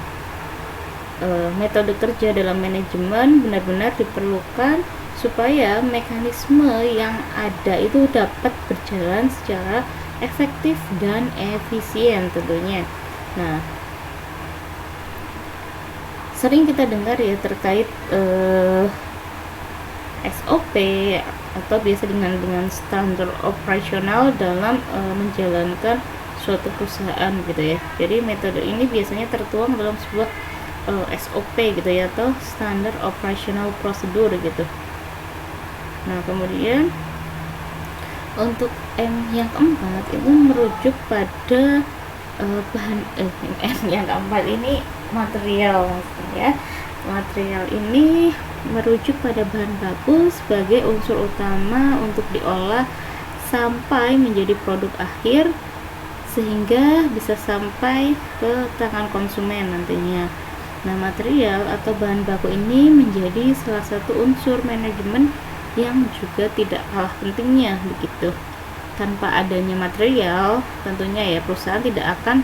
Metode kerja dalam manajemen benar-benar diperlukan supaya mekanisme yang ada itu dapat berjalan secara efektif dan efisien tentunya. Nah, sering kita dengar ya terkait SOP atau biasa dengan standar operasional dalam menjalankan suatu perusahaan gitu ya. Jadi metode ini biasanya tertuang dalam sebuah SOP gitu ya, atau Standard Operational Procedure gitu. Nah, kemudian untuk M yang keempat itu merujuk pada bahan M yang keempat ini material ya. Material ini merujuk pada bahan baku sebagai unsur utama untuk diolah sampai menjadi produk akhir sehingga bisa sampai ke tangan konsumen nantinya. Nah, material atau bahan baku ini menjadi salah satu unsur manajemen yang juga tidak kalah pentingnya begitu. Tanpa adanya material, tentunya ya perusahaan tidak akan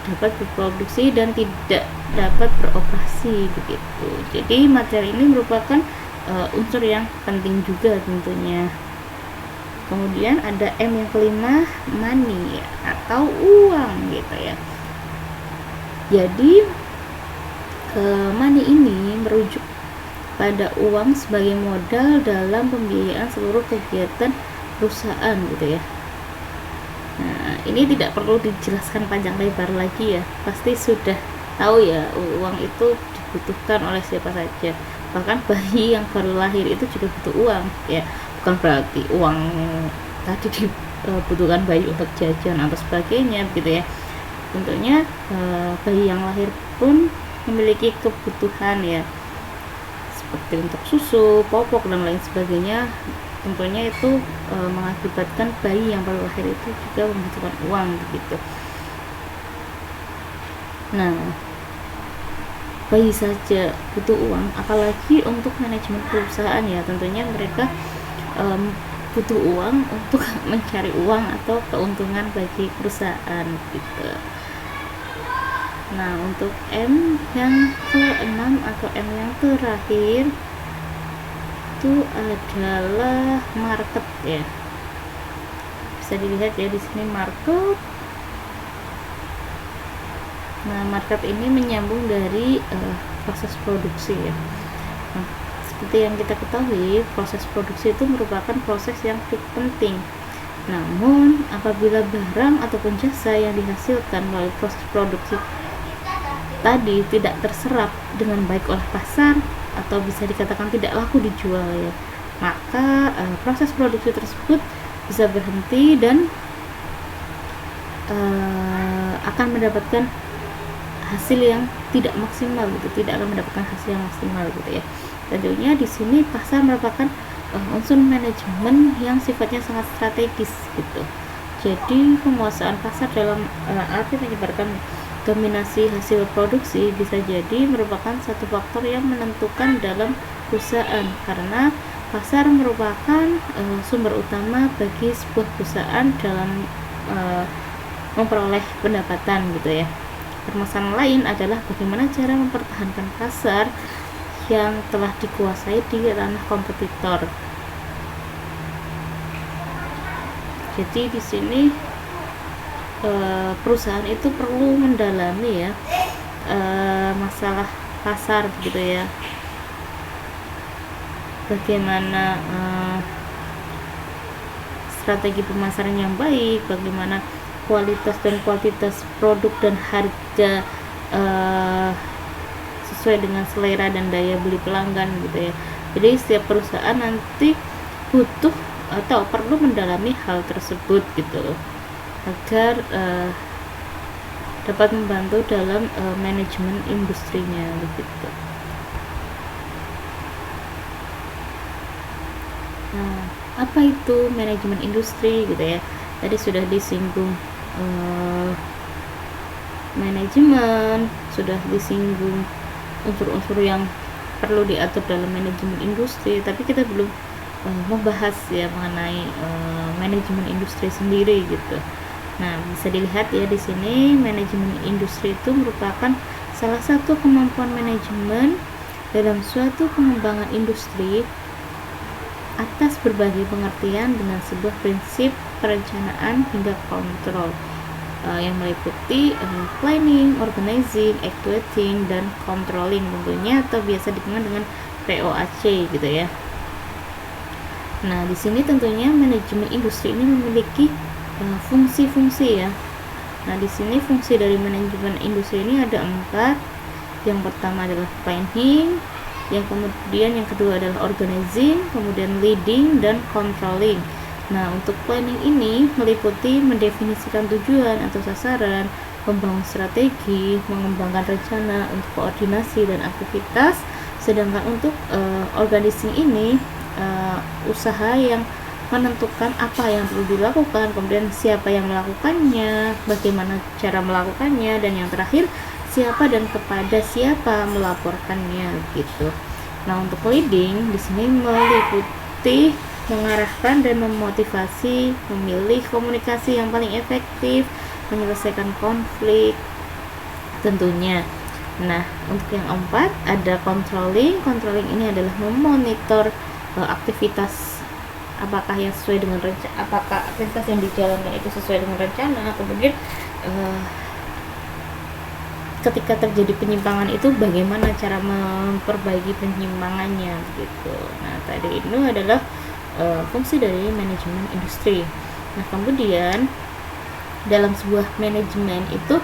dapat berproduksi dan tidak dapat beroperasi begitu. Jadi material ini merupakan unsur yang penting juga tentunya. Kemudian ada M yang kelima, money atau uang gitu ya. Jadi money ini merujuk pada uang sebagai modal dalam pembiayaan seluruh kegiatan perusahaan gitu ya. Nah, ini tidak perlu dijelaskan panjang lebar lagi ya, pasti sudah tahu ya, uang itu dibutuhkan oleh siapa saja. Bahkan bayi yang baru lahir itu juga butuh uang ya, bukan berarti uang tadi dibutuhkan bayi untuk jajan atau sebagainya gitu ya. Tentunya bayi yang lahir pun memiliki kebutuhan ya, seperti untuk susu, popok dan lain sebagainya. Tentunya itu mengakibatkan bayi yang baru lahir itu juga membutuhkan uang begitu. Nah, bayi saja butuh uang, apalagi untuk manajemen perusahaan ya. Tentunya mereka butuh uang untuk mencari uang atau keuntungan bagi perusahaan gitu. Nah, untuk M yang ke-6 atau M yang terakhir itu adalah market ya. Bisa dilihat ya di sini market. Nah, market ini menyambung dari proses produksi ya. Nah, seperti yang kita ketahui, proses produksi itu merupakan proses yang penting. Namun, apabila barang ataupun jasa yang dihasilkan melalui proses produksi tadi tidak terserap dengan baik oleh pasar atau bisa dikatakan tidak laku dijual ya, maka proses produksi tersebut bisa berhenti dan akan mendapatkan hasil yang tidak maksimal gitu, tidak akan mendapatkan hasil yang maksimal gitu ya. Tentunya di sini pasar merupakan unsur manajemen yang sifatnya sangat strategis gitu. Jadi penguasaan pasar dalam arti menyebarkan dominasi hasil produksi bisa jadi merupakan satu faktor yang menentukan dalam perusahaan, karena pasar merupakan sumber utama bagi sebuah perusahaan dalam memperoleh pendapatan gitu ya. Permasalahan lain adalah bagaimana cara mempertahankan pasar yang telah dikuasai di ranah kompetitor. Jadi di sini perusahaan itu perlu mendalami ya masalah pasar gitu ya, bagaimana strategi pemasaran yang baik, bagaimana kualitas dan kuantitas produk dan harga sesuai dengan selera dan daya beli pelanggan gitu ya. Jadi setiap perusahaan nanti butuh atau perlu mendalami hal tersebut gitu agar dapat membantu dalam manajemen industrinya begitu. Nah, apa itu manajemen industri gitu ya? Tadi sudah disinggung manajemen, sudah disinggung unsur-unsur yang perlu diatur dalam manajemen industri, tapi kita belum membahas ya mengenai manajemen industri sendiri gitu. Nah, bisa dilihat ya di sini manajemen industri itu merupakan salah satu kemampuan manajemen dalam suatu pengembangan industri atas berbagai pengertian dengan sebuah prinsip perencanaan hingga kontrol yang meliputi planning, organizing, actuating, dan controlling tentunya, atau biasa dikenal dengan POAC gitu ya. Nah, di sini tentunya manajemen industri ini memiliki fungsi-fungsi ya, Nah, di sini fungsi dari manajemen industri ini ada 4. Yang pertama adalah planning, yang kedua adalah organizing, kemudian leading dan controlling. Nah, untuk planning ini meliputi mendefinisikan tujuan atau sasaran, membangun strategi, mengembangkan rencana untuk koordinasi dan aktivitas. Sedangkan untuk organizing ini usaha yang menentukan apa yang perlu dilakukan, kemudian siapa yang melakukannya, bagaimana cara melakukannya, dan yang terakhir siapa dan kepada siapa melaporkannya gitu. Nah, untuk leading di sini meliputi mengarahkan dan memotivasi, memilih komunikasi yang paling efektif, menyelesaikan konflik tentunya. Nah, untuk yang 4 ada controlling. Controlling ini adalah memonitor aktivitas apakah yang sesuai dengan rencana, apakah aktivitas yang dijalankan itu sesuai dengan rencana, kemudian ketika terjadi penyimpangan itu bagaimana cara memperbaiki penyimpangannya gitu. Nah, tadi itu adalah fungsi dari manajemen industri. Nah, kemudian dalam sebuah manajemen itu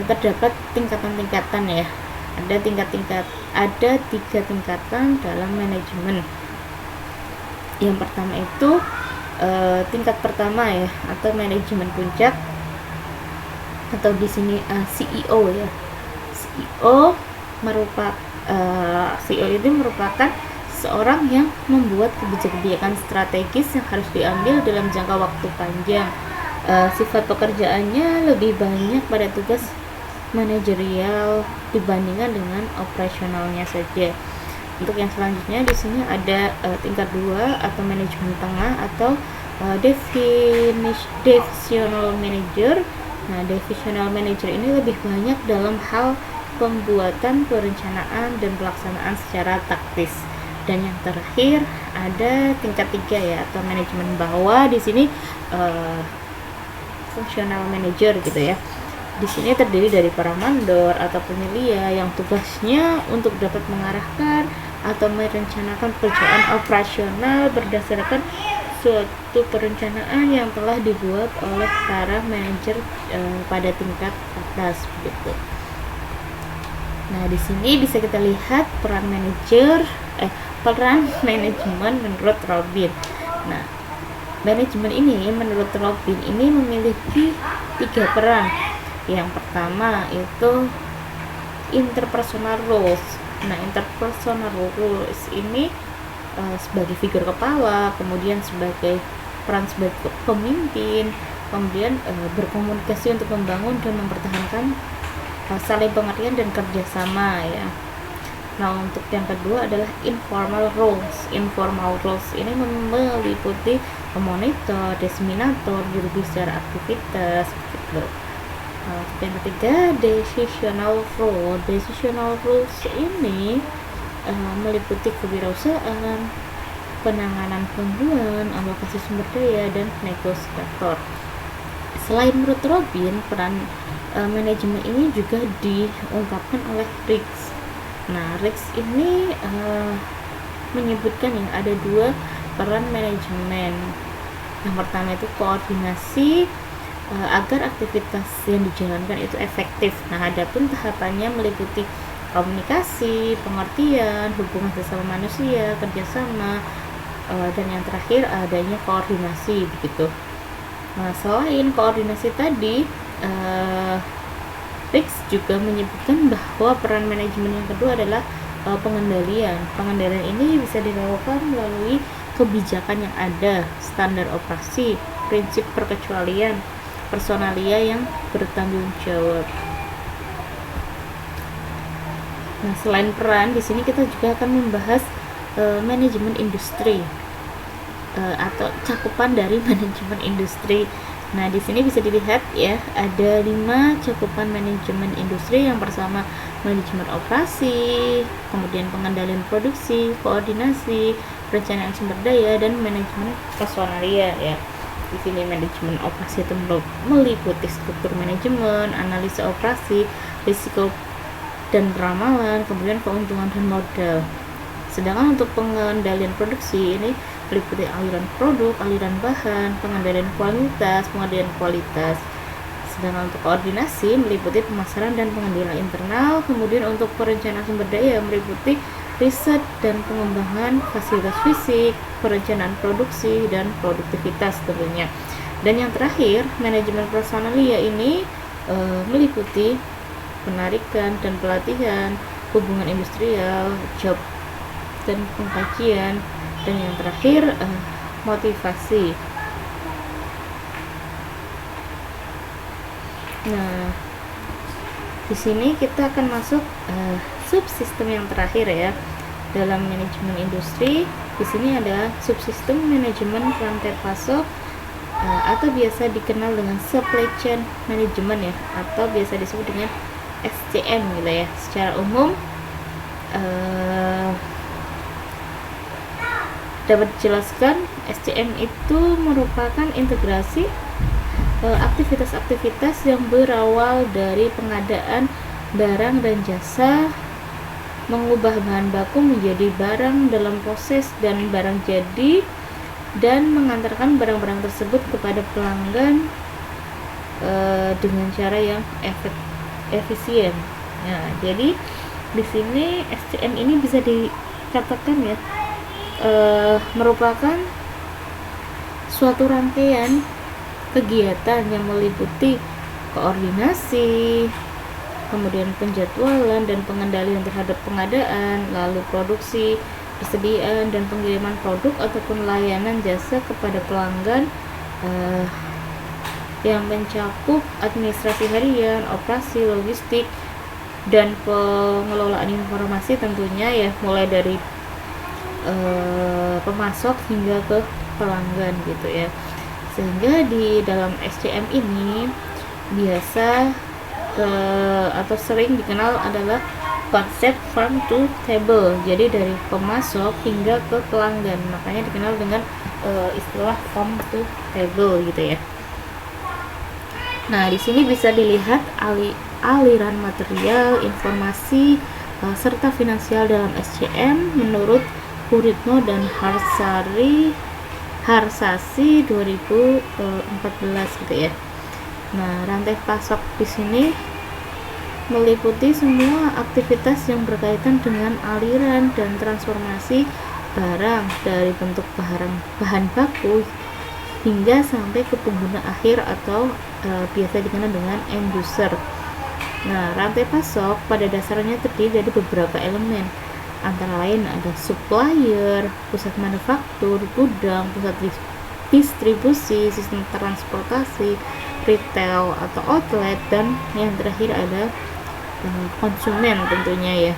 terdapat tingkatan-tingkatan ya. Ada 3 tingkatan dalam manajemen. Yang pertama itu tingkat pertama ya, atau manajemen puncak, atau di sini CEO ya. CEO itu merupakan seorang yang membuat kebijakan strategis yang harus diambil dalam jangka waktu panjang. Sifat pekerjaannya lebih banyak pada tugas manajerial dibandingkan dengan operasionalnya saja. Untuk yang selanjutnya di sini ada tingkat 2 atau manajemen tengah atau divisional manager. Nah, divisional manager ini lebih banyak dalam hal pembuatan, perencanaan, dan pelaksanaan secara taktis. Dan yang terakhir ada tingkat 3 ya, atau manajemen bawah. Di sini functional manager gitu ya. Di sini terdiri dari para mandor atau penyelia yang tugasnya untuk dapat mengarahkan atau merencanakan pekerjaan operasional berdasarkan suatu perencanaan yang telah dibuat oleh para manajer pada tingkat atas begitu. Nah, di sini bisa kita lihat peran manajemen menurut Robin. Nah, manajemen ini menurut Robin ini memiliki 3 peran. Yang pertama itu interpersonal roles. Nah, interpersonal roles ini sebagai figur kepala, kemudian sebagai peran sebagai pemimpin, kemudian berkomunikasi untuk membangun dan mempertahankan saling pengertian dan kerjasama ya. Nah, untuk yang kedua adalah informal roles. Informal roles ini meliputi monitor, diseminator, juru bicara aktivitas gitu. Yang ketiga decisional role. Decisional roles ini meliputi kewirausahaan, penanganan gangguan, alokasi sumber daya, dan negosiator. Selain menurut Robin, peran manajemen ini juga diungkapkan oleh Riggs. Nah, Riggs ini menyebutkan ya ada 2 peran manajemen. Yang pertama itu koordinasi agar aktivitas yang dijalankan itu efektif. Nah, adapun tahapannya meliputi komunikasi, pengertian, hubungan sesama manusia, kerjasama, dan yang terakhir adanya koordinasi begitu. Nah, selain koordinasi tadi, Riggs juga menyebutkan bahwa peran manajemen yang kedua adalah pengendalian. Pengendalian ini bisa dilakukan melalui kebijakan yang ada, standar operasi, prinsip perkecualian, personalia yang bertanggung jawab. Nah, selain peran, di sini kita juga akan membahas manajemen industri atau cakupan dari manajemen industri. Nah, di sini bisa dilihat ya, ada 5 cakupan manajemen industri. Yang pertama manajemen operasi, kemudian pengendalian produksi, koordinasi, perencanaan sumber daya, dan manajemen personalia ya. Di sini manajemen operasi itu meliputi struktur manajemen, analisa operasi, risiko dan ramalan, kemudian keuntungan dan modal. Sedangkan untuk pengendalian produksi ini meliputi aliran produk, aliran bahan, pengendalian kualitas, Sedangkan untuk koordinasi meliputi pemasaran dan pengendalian internal. Kemudian untuk perencanaan sumber daya meliputi riset dan pengembangan fasilitas fisik, perencanaan produksi, dan produktivitas tentunya. Dan yang terakhir, manajemen personalia ini meliputi penarikan dan pelatihan, hubungan industrial, job dan pengkajian, dan yang terakhir motivasi. Nah, di sini kita akan masuk subsistem yang terakhir ya dalam manajemen industri. Di sini ada subsistem manajemen rantai pasok atau biasa dikenal dengan supply chain management ya, atau biasa disebut dengan SCM gitu ya. Secara umum dapat dijelaskan SCM itu merupakan integrasi aktivitas-aktivitas yang berawal dari pengadaan barang dan jasa, mengubah bahan baku menjadi barang dalam proses dan barang jadi, dan mengantarkan barang-barang tersebut kepada pelanggan dengan cara yang efisien. Nah, jadi di sini SCM ini bisa dikatakan ya merupakan suatu rangkaian kegiatan yang meliputi koordinasi, kemudian penjadwalan dan pengendalian terhadap pengadaan, lalu produksi, persediaan dan pengiriman produk ataupun layanan jasa kepada pelanggan yang mencakup administrasi harian, operasi, logistik, dan pengelolaan informasi tentunya ya, mulai dari pemasok hingga ke pelanggan gitu ya. Sehingga di dalam SCM ini biasa atau sering dikenal adalah konsep farm to table. Jadi dari pemasok hingga ke pelanggan, makanya dikenal dengan istilah farm to table gitu ya. Nah, di sini bisa dilihat aliran material, informasi serta finansial dalam SCM menurut Guritno dan Harsasi 2014 gitu ya. Nah, rantai pasok di sini meliputi semua aktivitas yang berkaitan dengan aliran dan transformasi barang dari bentuk bahan baku hingga sampai ke pengguna akhir atau biasa dikenal dengan end user. Nah, rantai pasok pada dasarnya terdiri dari beberapa elemen, antara lain ada supplier, pusat manufaktur, gudang, pusat distribusi, sistem transportasi, retail atau outlet, dan yang terakhir ada konsumen tentunya ya.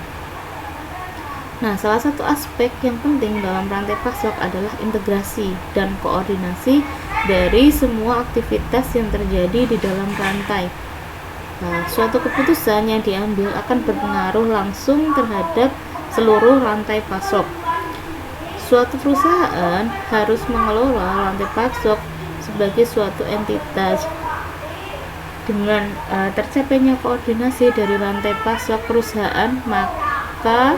Nah, salah satu aspek yang penting dalam rantai pasok adalah integrasi dan koordinasi dari semua aktivitas yang terjadi di dalam rantai. Nah, suatu keputusan yang diambil akan berpengaruh langsung terhadap seluruh rantai pasok. Suatu perusahaan harus mengelola rantai pasok sebagai suatu entitas. Dengan tercapainya koordinasi dari rantai pasok perusahaan, maka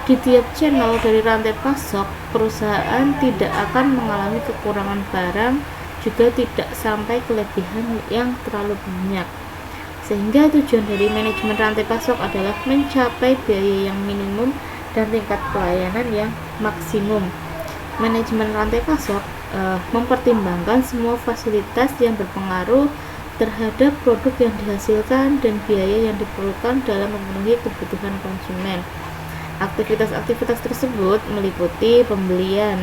di tiap channel dari rantai pasok perusahaan tidak akan mengalami kekurangan barang, juga tidak sampai kelebihan yang terlalu banyak. Sehingga tujuan dari manajemen rantai pasok adalah mencapai biaya yang minimum dan tingkat pelayanan yang maksimum. Manajemen rantai pasok mempertimbangkan semua fasilitas yang berpengaruh terhadap produk yang dihasilkan dan biaya yang diperlukan dalam memenuhi kebutuhan konsumen. Aktivitas-aktivitas tersebut meliputi pembelian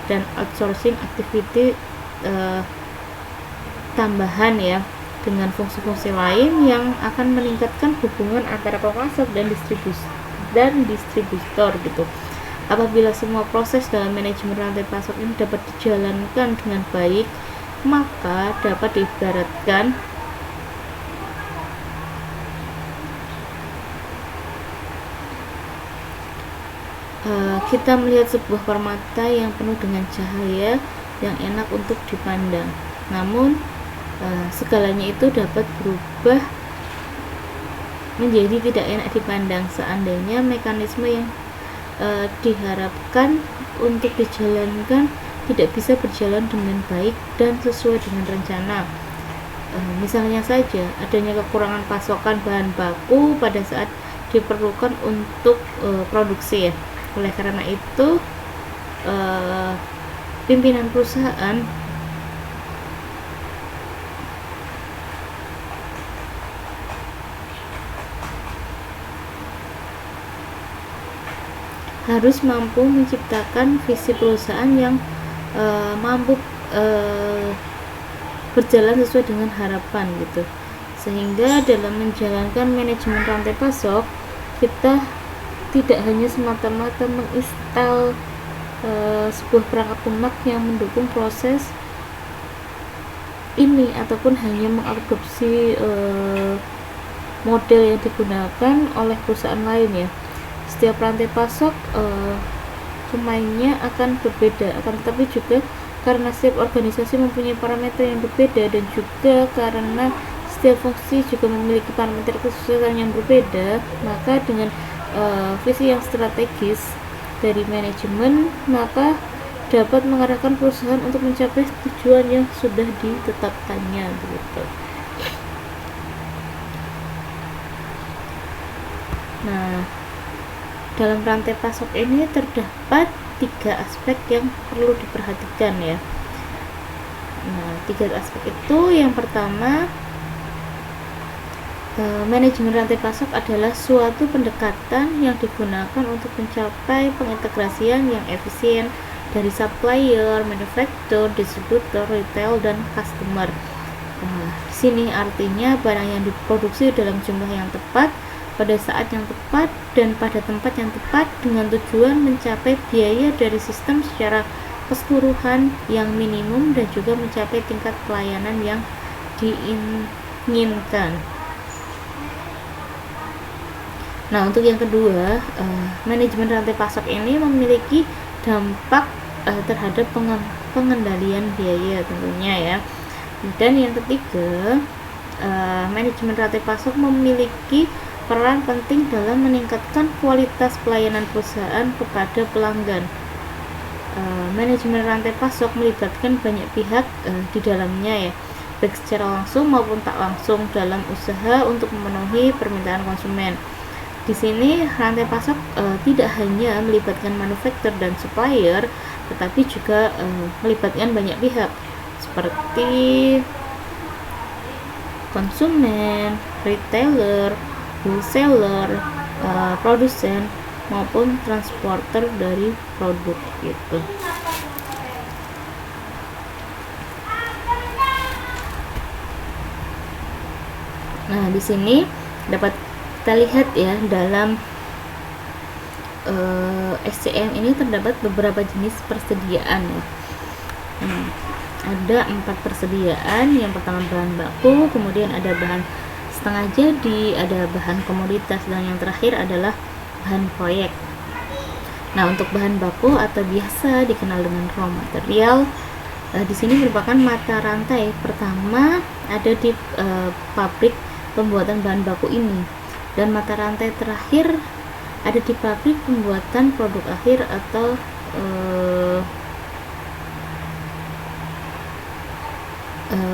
dan outsourcing aktiviti tambahan ya, dengan fungsi-fungsi lain yang akan meningkatkan hubungan antara pemasok dan distributor gitu. Apabila semua proses dalam manajemen rantai pasok ini dapat dijalankan dengan baik, maka dapat diibaratkan kita melihat sebuah permata yang penuh dengan cahaya yang enak untuk dipandang. Namun segalanya itu dapat berubah menjadi tidak enak dipandang seandainya mekanisme yang diharapkan untuk dijalankan tidak bisa berjalan dengan baik dan sesuai dengan rencana. Misalnya saja adanya kekurangan pasokan bahan baku pada saat diperlukan untuk produksi ya. Oleh karena itu pimpinan perusahaan harus mampu menciptakan visi perusahaan yang mampu berjalan sesuai dengan harapan gitu, sehingga dalam menjalankan manajemen rantai pasok kita tidak hanya semata-mata menginstal sebuah perangkat lunak yang mendukung proses ini ataupun hanya mengadopsi model yang digunakan oleh perusahaan lain ya. Setiap rantai pasok pemainnya akan berbeda, akan tetapi juga karena setiap organisasi mempunyai parameter yang berbeda dan juga karena setiap fungsi juga memiliki parameter kesulitan yang berbeda, maka dengan visi yang strategis dari manajemen maka dapat mengarahkan perusahaan untuk mencapai tujuan yang sudah ditetapkannya begitu. Nah, dalam rantai pasok ini terdapat 3 aspek yang perlu diperhatikan ya. Nah, 3 aspek itu yang pertama, manajemen rantai pasok adalah suatu pendekatan yang digunakan untuk mencapai pengintegrasian yang efisien dari supplier, manufaktur, distributor, retail, dan customer. Di sini artinya barang yang diproduksi dalam jumlah yang tepat, pada saat yang tepat, dan pada tempat yang tepat dengan tujuan mencapai biaya dari sistem secara keseluruhan yang minimum dan juga mencapai tingkat pelayanan yang diinginkan. Nah, untuk yang kedua, manajemen rantai pasok ini memiliki dampak terhadap pengendalian biaya tentunya ya. Dan yang ketiga, manajemen rantai pasok memiliki peran penting dalam meningkatkan kualitas pelayanan perusahaan kepada pelanggan. Manajemen rantai pasok melibatkan banyak pihak di dalamnya ya, baik secara langsung maupun tak langsung dalam usaha untuk memenuhi permintaan konsumen. Di sini rantai pasok tidak hanya melibatkan manufaktur dan supplier, tetapi juga melibatkan banyak pihak seperti konsumen, retailer, wholesaler, produsen maupun transporter dari produk gitu. Nah, di sini dapat kita lihat ya, dalam SCM ini terdapat beberapa jenis persediaan ya. Ada 4 persediaan. Yang pertama bahan baku, kemudian ada bahan setengah jadi, ada bahan komoditas, dan yang terakhir adalah bahan proyek. Nah, untuk bahan baku atau biasa dikenal dengan raw material, di sini merupakan mata rantai pertama ada di pabrik pembuatan bahan baku ini, dan mata rantai terakhir ada di pabrik pembuatan produk akhir atau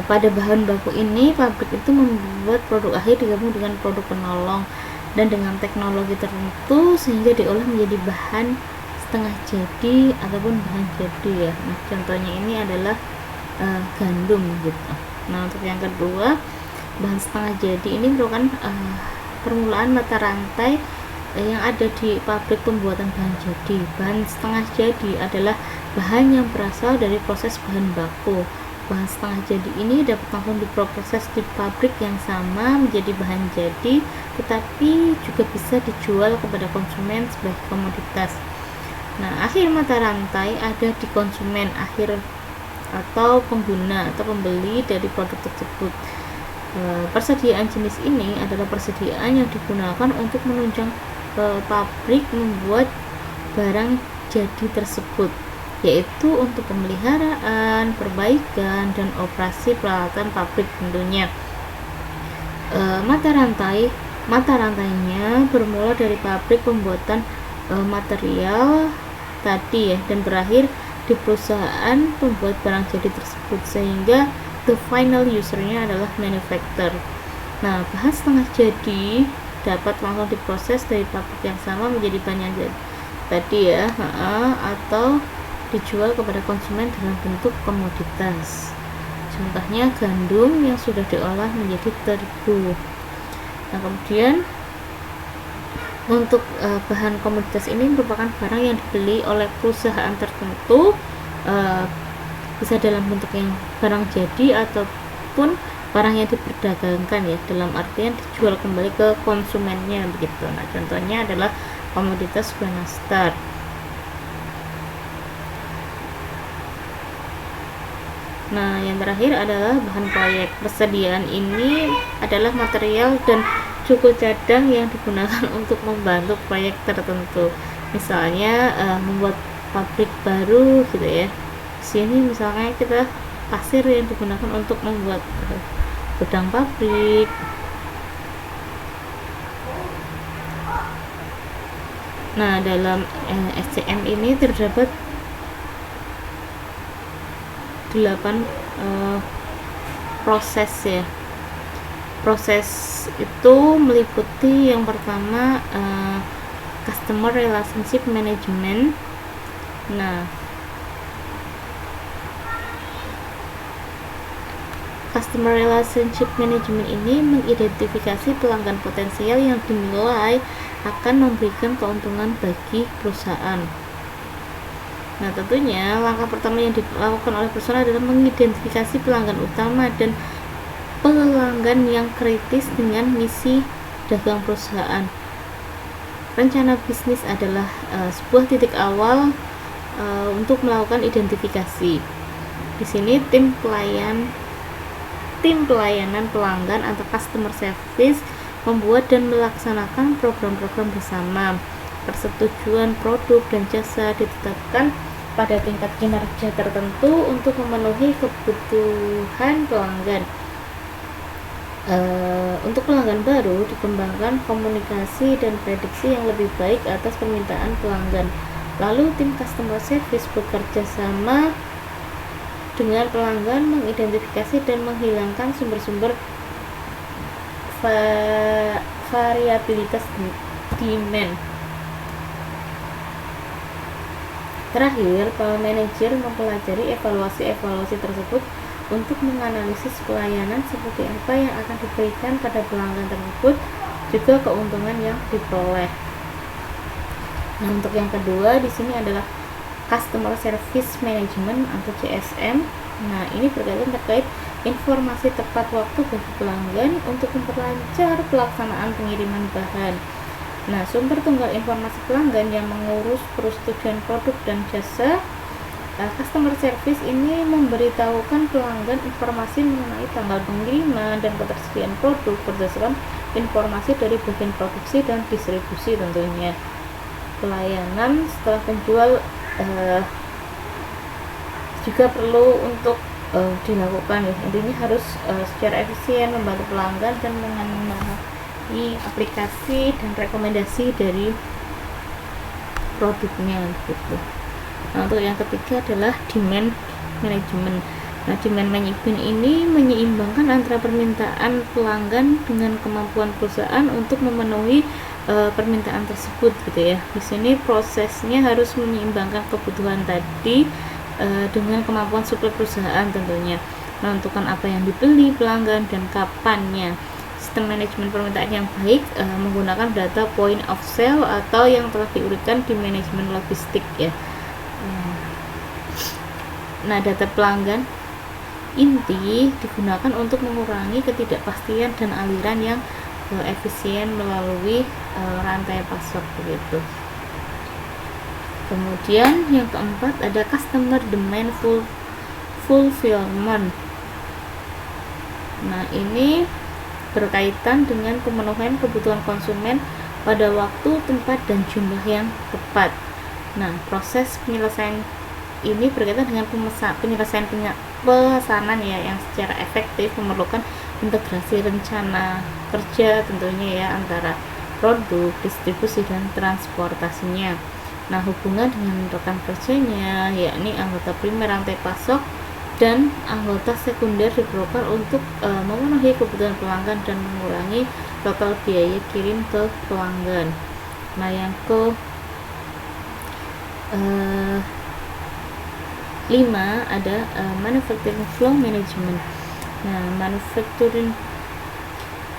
pada bahan baku ini pabrik itu membuat produk akhir digabung dengan produk penolong dan dengan teknologi tertentu sehingga diolah menjadi bahan setengah jadi ataupun bahan jadi ya. Nah, contohnya ini adalah gandum gitu. Nah, untuk yang kedua, bahan setengah jadi ini merupakan permulaan mata rantai yang ada di pabrik pembuatan bahan jadi. Bahan setengah jadi adalah bahan yang berasal dari proses bahan baku. Bahan setengah jadi ini dapat langsung diproses di pabrik yang sama menjadi bahan jadi, tetapi juga bisa dijual kepada konsumen sebagai komoditas. Nah, akhir mata rantai ada di konsumen akhir atau pengguna atau pembeli dari produk tersebut. Persediaan jenis ini adalah persediaan yang digunakan untuk menunjang pabrik membuat barang jadi tersebut, yaitu untuk pemeliharaan, perbaikan, dan operasi peralatan pabrik tentunya. Mata rantainya bermula dari pabrik pembuatan material tadi ya, dan berakhir di perusahaan pembuat barang jadi tersebut, sehingga the final usernya adalah manufacturer. Nah, bahan setengah jadi dapat langsung diproses dari pabrik yang sama menjadi bahan yang jadi tadi ya, atau dijual kepada konsumen dalam bentuk komoditas. Contohnya gandum yang sudah diolah menjadi terigu. Nah, kemudian untuk bahan komoditas ini merupakan barang yang dibeli oleh perusahaan tertentu, bisa dalam bentuk yang barang jadi ataupun barang yang diperdagangkan ya, dalam artian dijual kembali ke konsumennya begitu. Nah, contohnya adalah komoditas gula nastar. Nah, yang terakhir adalah bahan proyek. Persediaan ini adalah material dan cukup cadang yang digunakan untuk membantu proyek tertentu. Misalnya membuat pabrik baru gitu ya. Sini misalnya kita pasir yang digunakan untuk membuat gudang pabrik. Nah, dalam SCM ini terdapat 8 proses ya. Proses itu meliputi yang pertama customer relationship management. Nah, customer relationship management ini mengidentifikasi pelanggan potensial yang dinilai akan memberikan keuntungan bagi perusahaan. Nah, tentunya langkah pertama yang dilakukan oleh perusahaan adalah mengidentifikasi pelanggan utama dan pelanggan yang kritis dengan misi dagang perusahaan. Rencana bisnis adalah sebuah titik awal untuk melakukan identifikasi. Di sini tim pelayanan pelanggan atau customer service membuat dan melaksanakan program-program bersama. Persetujuan produk dan jasa ditetapkan pada tingkat kinerja tertentu untuk memenuhi kebutuhan pelanggan. Untuk pelanggan baru dikembangkan komunikasi dan prediksi yang lebih baik atas permintaan pelanggan. Lalu tim customer service bekerja sama dengan pelanggan mengidentifikasi dan menghilangkan sumber-sumber variabilitas demand. Terakhir, para manajer mempelajari evaluasi tersebut untuk menganalisis pelayanan seperti apa yang akan diberikan pada pelanggan tersebut, juga keuntungan yang diperoleh. Nah, untuk yang kedua di sini adalah Customer Service Management atau CSM. Nah, ini berkaitan terkait informasi tepat waktu bagi pelanggan untuk memperlancar pelaksanaan pengiriman bahan. Nah, sumber tunggal informasi pelanggan yang mengurus persetujuan produk dan jasa. Customer service ini memberitahukan pelanggan informasi mengenai tanggal pengiriman dan ketersediaan produk berdasarkan informasi dari bagian produksi dan distribusi tentunya. Pelayanan setelah penjual juga perlu untuk dilakukan ya. Intinya harus secara efisien membantu pelanggan dan mengenai aplikasi dan rekomendasi dari produknya gitu. Nah, untuk yang ketiga adalah demand management. Nah, demand management ini menyeimbangkan antara permintaan pelanggan dengan kemampuan perusahaan untuk memenuhi permintaan tersebut gitu ya. Di sini prosesnya harus menyeimbangkan kebutuhan tadi dengan kemampuan suplai perusahaan tentunya, menentukan apa yang dibeli pelanggan dan kapannya. Sistem manajemen permintaan yang baik menggunakan data point of sale atau yang telah diurutkan di manajemen logistik ya. Nah, data pelanggan inti digunakan untuk mengurangi ketidakpastian dan aliran yang efisien melalui rantai pasok begitu. Kemudian yang keempat ada customer demand fulfillment. Nah, ini berkaitan dengan pemenuhan kebutuhan konsumen pada waktu, tempat, dan jumlah yang tepat. Nah, proses penyelesaian ini berkaitan dengan penyelesaian pesanan ya, yang secara efektif memerlukan integrasi rencana kerja tentunya ya antara produk, distribusi, dan transportasinya. Nah, hubungan dengan rekan kerjanya yakni anggota primer rantai pasok dan anggota sekunder diperlukan untuk memenuhi kebutuhan pelanggan dan mengurangi total biaya kirim ke pelanggan. Nah, yang ke 5 ada manufacturing flow management. Nah, manufacturing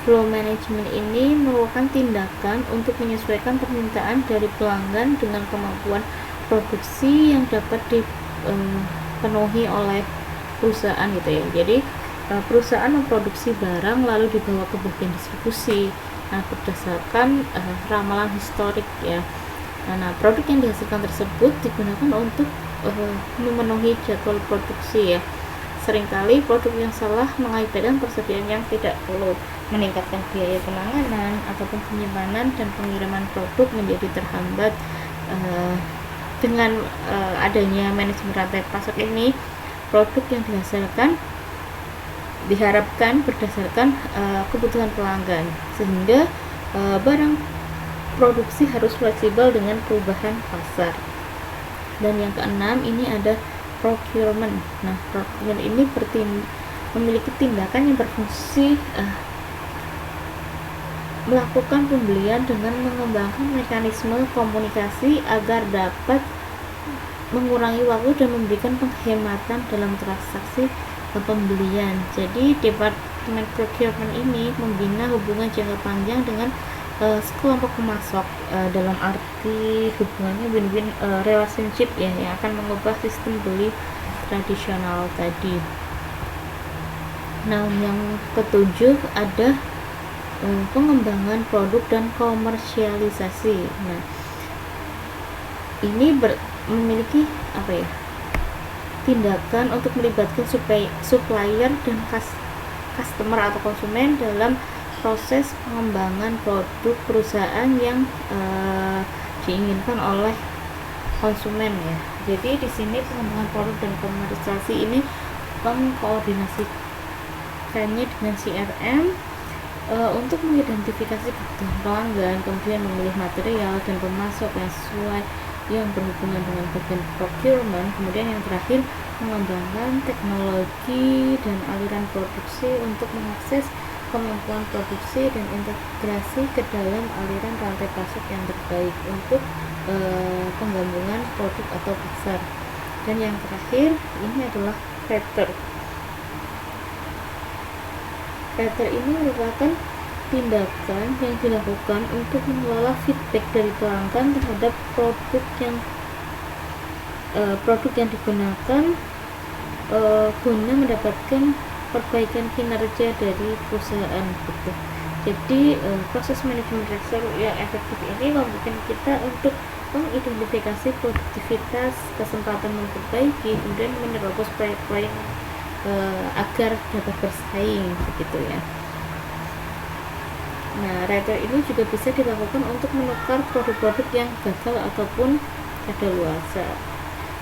flow management ini merupakan tindakan untuk menyesuaikan permintaan dari pelanggan dengan kemampuan produksi yang dapat dipenuhi oleh perusahaan gitu ya. Jadi perusahaan memproduksi barang lalu dibawa ke bagian distribusi. Nah, berdasarkan ramalan historik ya. Nah, produk yang dihasilkan tersebut digunakan untuk memenuhi jadwal produksi ya. Seringkali produk yang salah mengakibatkan persediaan yang tidak perlu, meningkatkan biaya penanganan ataupun penyimpanan dan pengiriman produk menjadi terhambat. Dengan adanya manajemen rantai pasok ini, produk yang dihasilkan diharapkan berdasarkan kebutuhan pelanggan, sehingga barang produksi harus fleksibel dengan perubahan pasar. Dan yang keenam ini ada procurement. Nah, procurement ini memiliki tindakan yang berfungsi melakukan pembelian dengan mengembangkan mekanisme komunikasi agar dapat mengurangi waktu dan memberikan penghematan dalam transaksi pembelian. Jadi departemen procurement ini membina hubungan jangka panjang dengan sekelompok pemasok, dalam arti hubungannya win-win relationship ya, yang akan mengubah sistem beli tradisional tadi. Nah, yang ketujuh ada pengembangan produk dan komersialisasi. Nah, ini memiliki tindakan untuk melibatkan supplier dan customer atau konsumen dalam proses pengembangan produk perusahaan yang diinginkan oleh konsumen ya. Jadi di sini pengembangan produk dan komersialisasi ini mengkoordinasikannya dengan CRM untuk mengidentifikasi kebutuhan pelanggan, kemudian memilih material dan pemasok yang sesuai yang berhubungan dengan bagian procurement, kemudian yang terakhir mengembangkan teknologi dan aliran produksi untuk mengakses kemampuan produksi dan integrasi ke dalam aliran rantai pasok yang terbaik untuk penggabungan produk atau pasar. Dan yang terakhir ini adalah Rater. Rater ini merupakan tindakan yang dilakukan untuk mengelola feedback dari pelanggan terhadap produk yang digunakan guna mendapatkan perbaikan kinerja dari perusahaan gitu. Jadi proses manajemen Rater yang efektif ini memungkinkan kita untuk mengidentifikasi produktivitas, kesempatan memperbaiki, kemudian menerobos proyek-proyek agar dapat bersaing begitu ya. Nah, Rater ini juga bisa dilakukan untuk menukar produk-produk yang gagal ataupun kadaluarsa.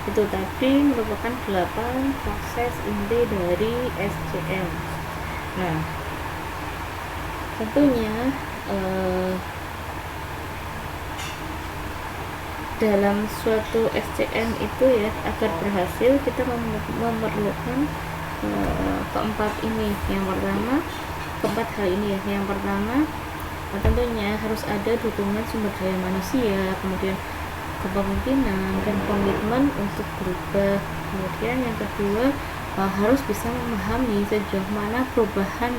Itu tadi merupakan 8 proses inti dari SCM. Nah, tentunya dalam suatu SCM itu ya, agar berhasil kita memerlukan keempat hal ini ya. Yang pertama tentunya harus ada dukungan sumber daya manusia, kemudian kepemimpinan dan komitmen untuk berubah. Kemudian yang kedua harus bisa memahami sejauh mana perubahan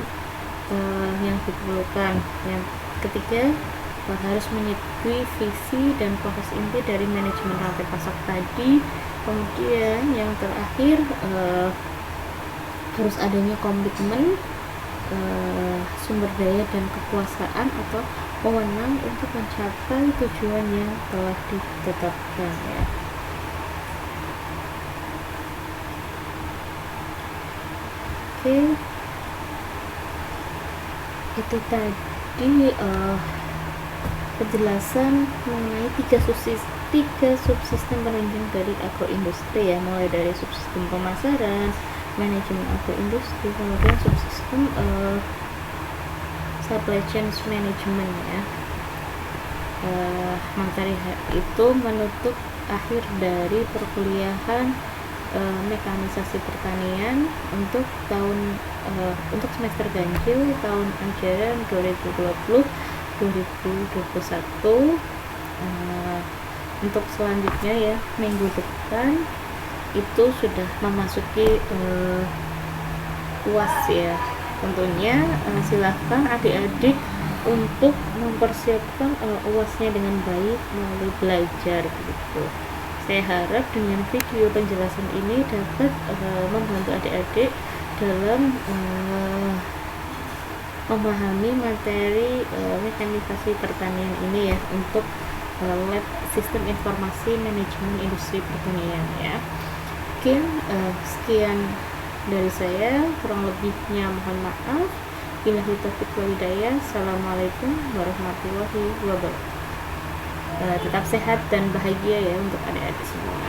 yang diperlukan. Yang ketiga harus menyetujui visi dan proses inti dari manajemen rantai pasok tadi. Kemudian yang terakhir harus adanya komitmen sumber daya dan kekuasaan atau wewenang untuk mencapai tujuan yang telah ditetapkan ya. Oke, itu tadi penjelasan mengenai tiga subsistem penunjang dari agroindustri ya, mulai dari subsistem pemasaran, manajemen agroindustri, kemudian subsistem supply chain management ya. Materi itu menutup akhir dari perkuliahan mekanisasi pertanian untuk untuk semester ganjil tahun ajaran 2020-2021. Untuk selanjutnya ya, minggu depan itu sudah memasuki UAS ya. Tentunya silahkan adik-adik untuk mempersiapkan UASnya dengan baik melalui belajar gitu. Saya harap dengan video penjelasan ini dapat membantu adik-adik dalam memahami materi mekanisasi pertanian ini ya, untuk lab sistem informasi manajemen industri pertanian ya. Mungkin sekian dari saya, kurang lebihnya mohon maaf. Billahi taufiq wal hidayah. Assalamualaikum warahmatullahi wabarakatuh. Tetap sehat dan bahagia ya untuk adik-adik semua.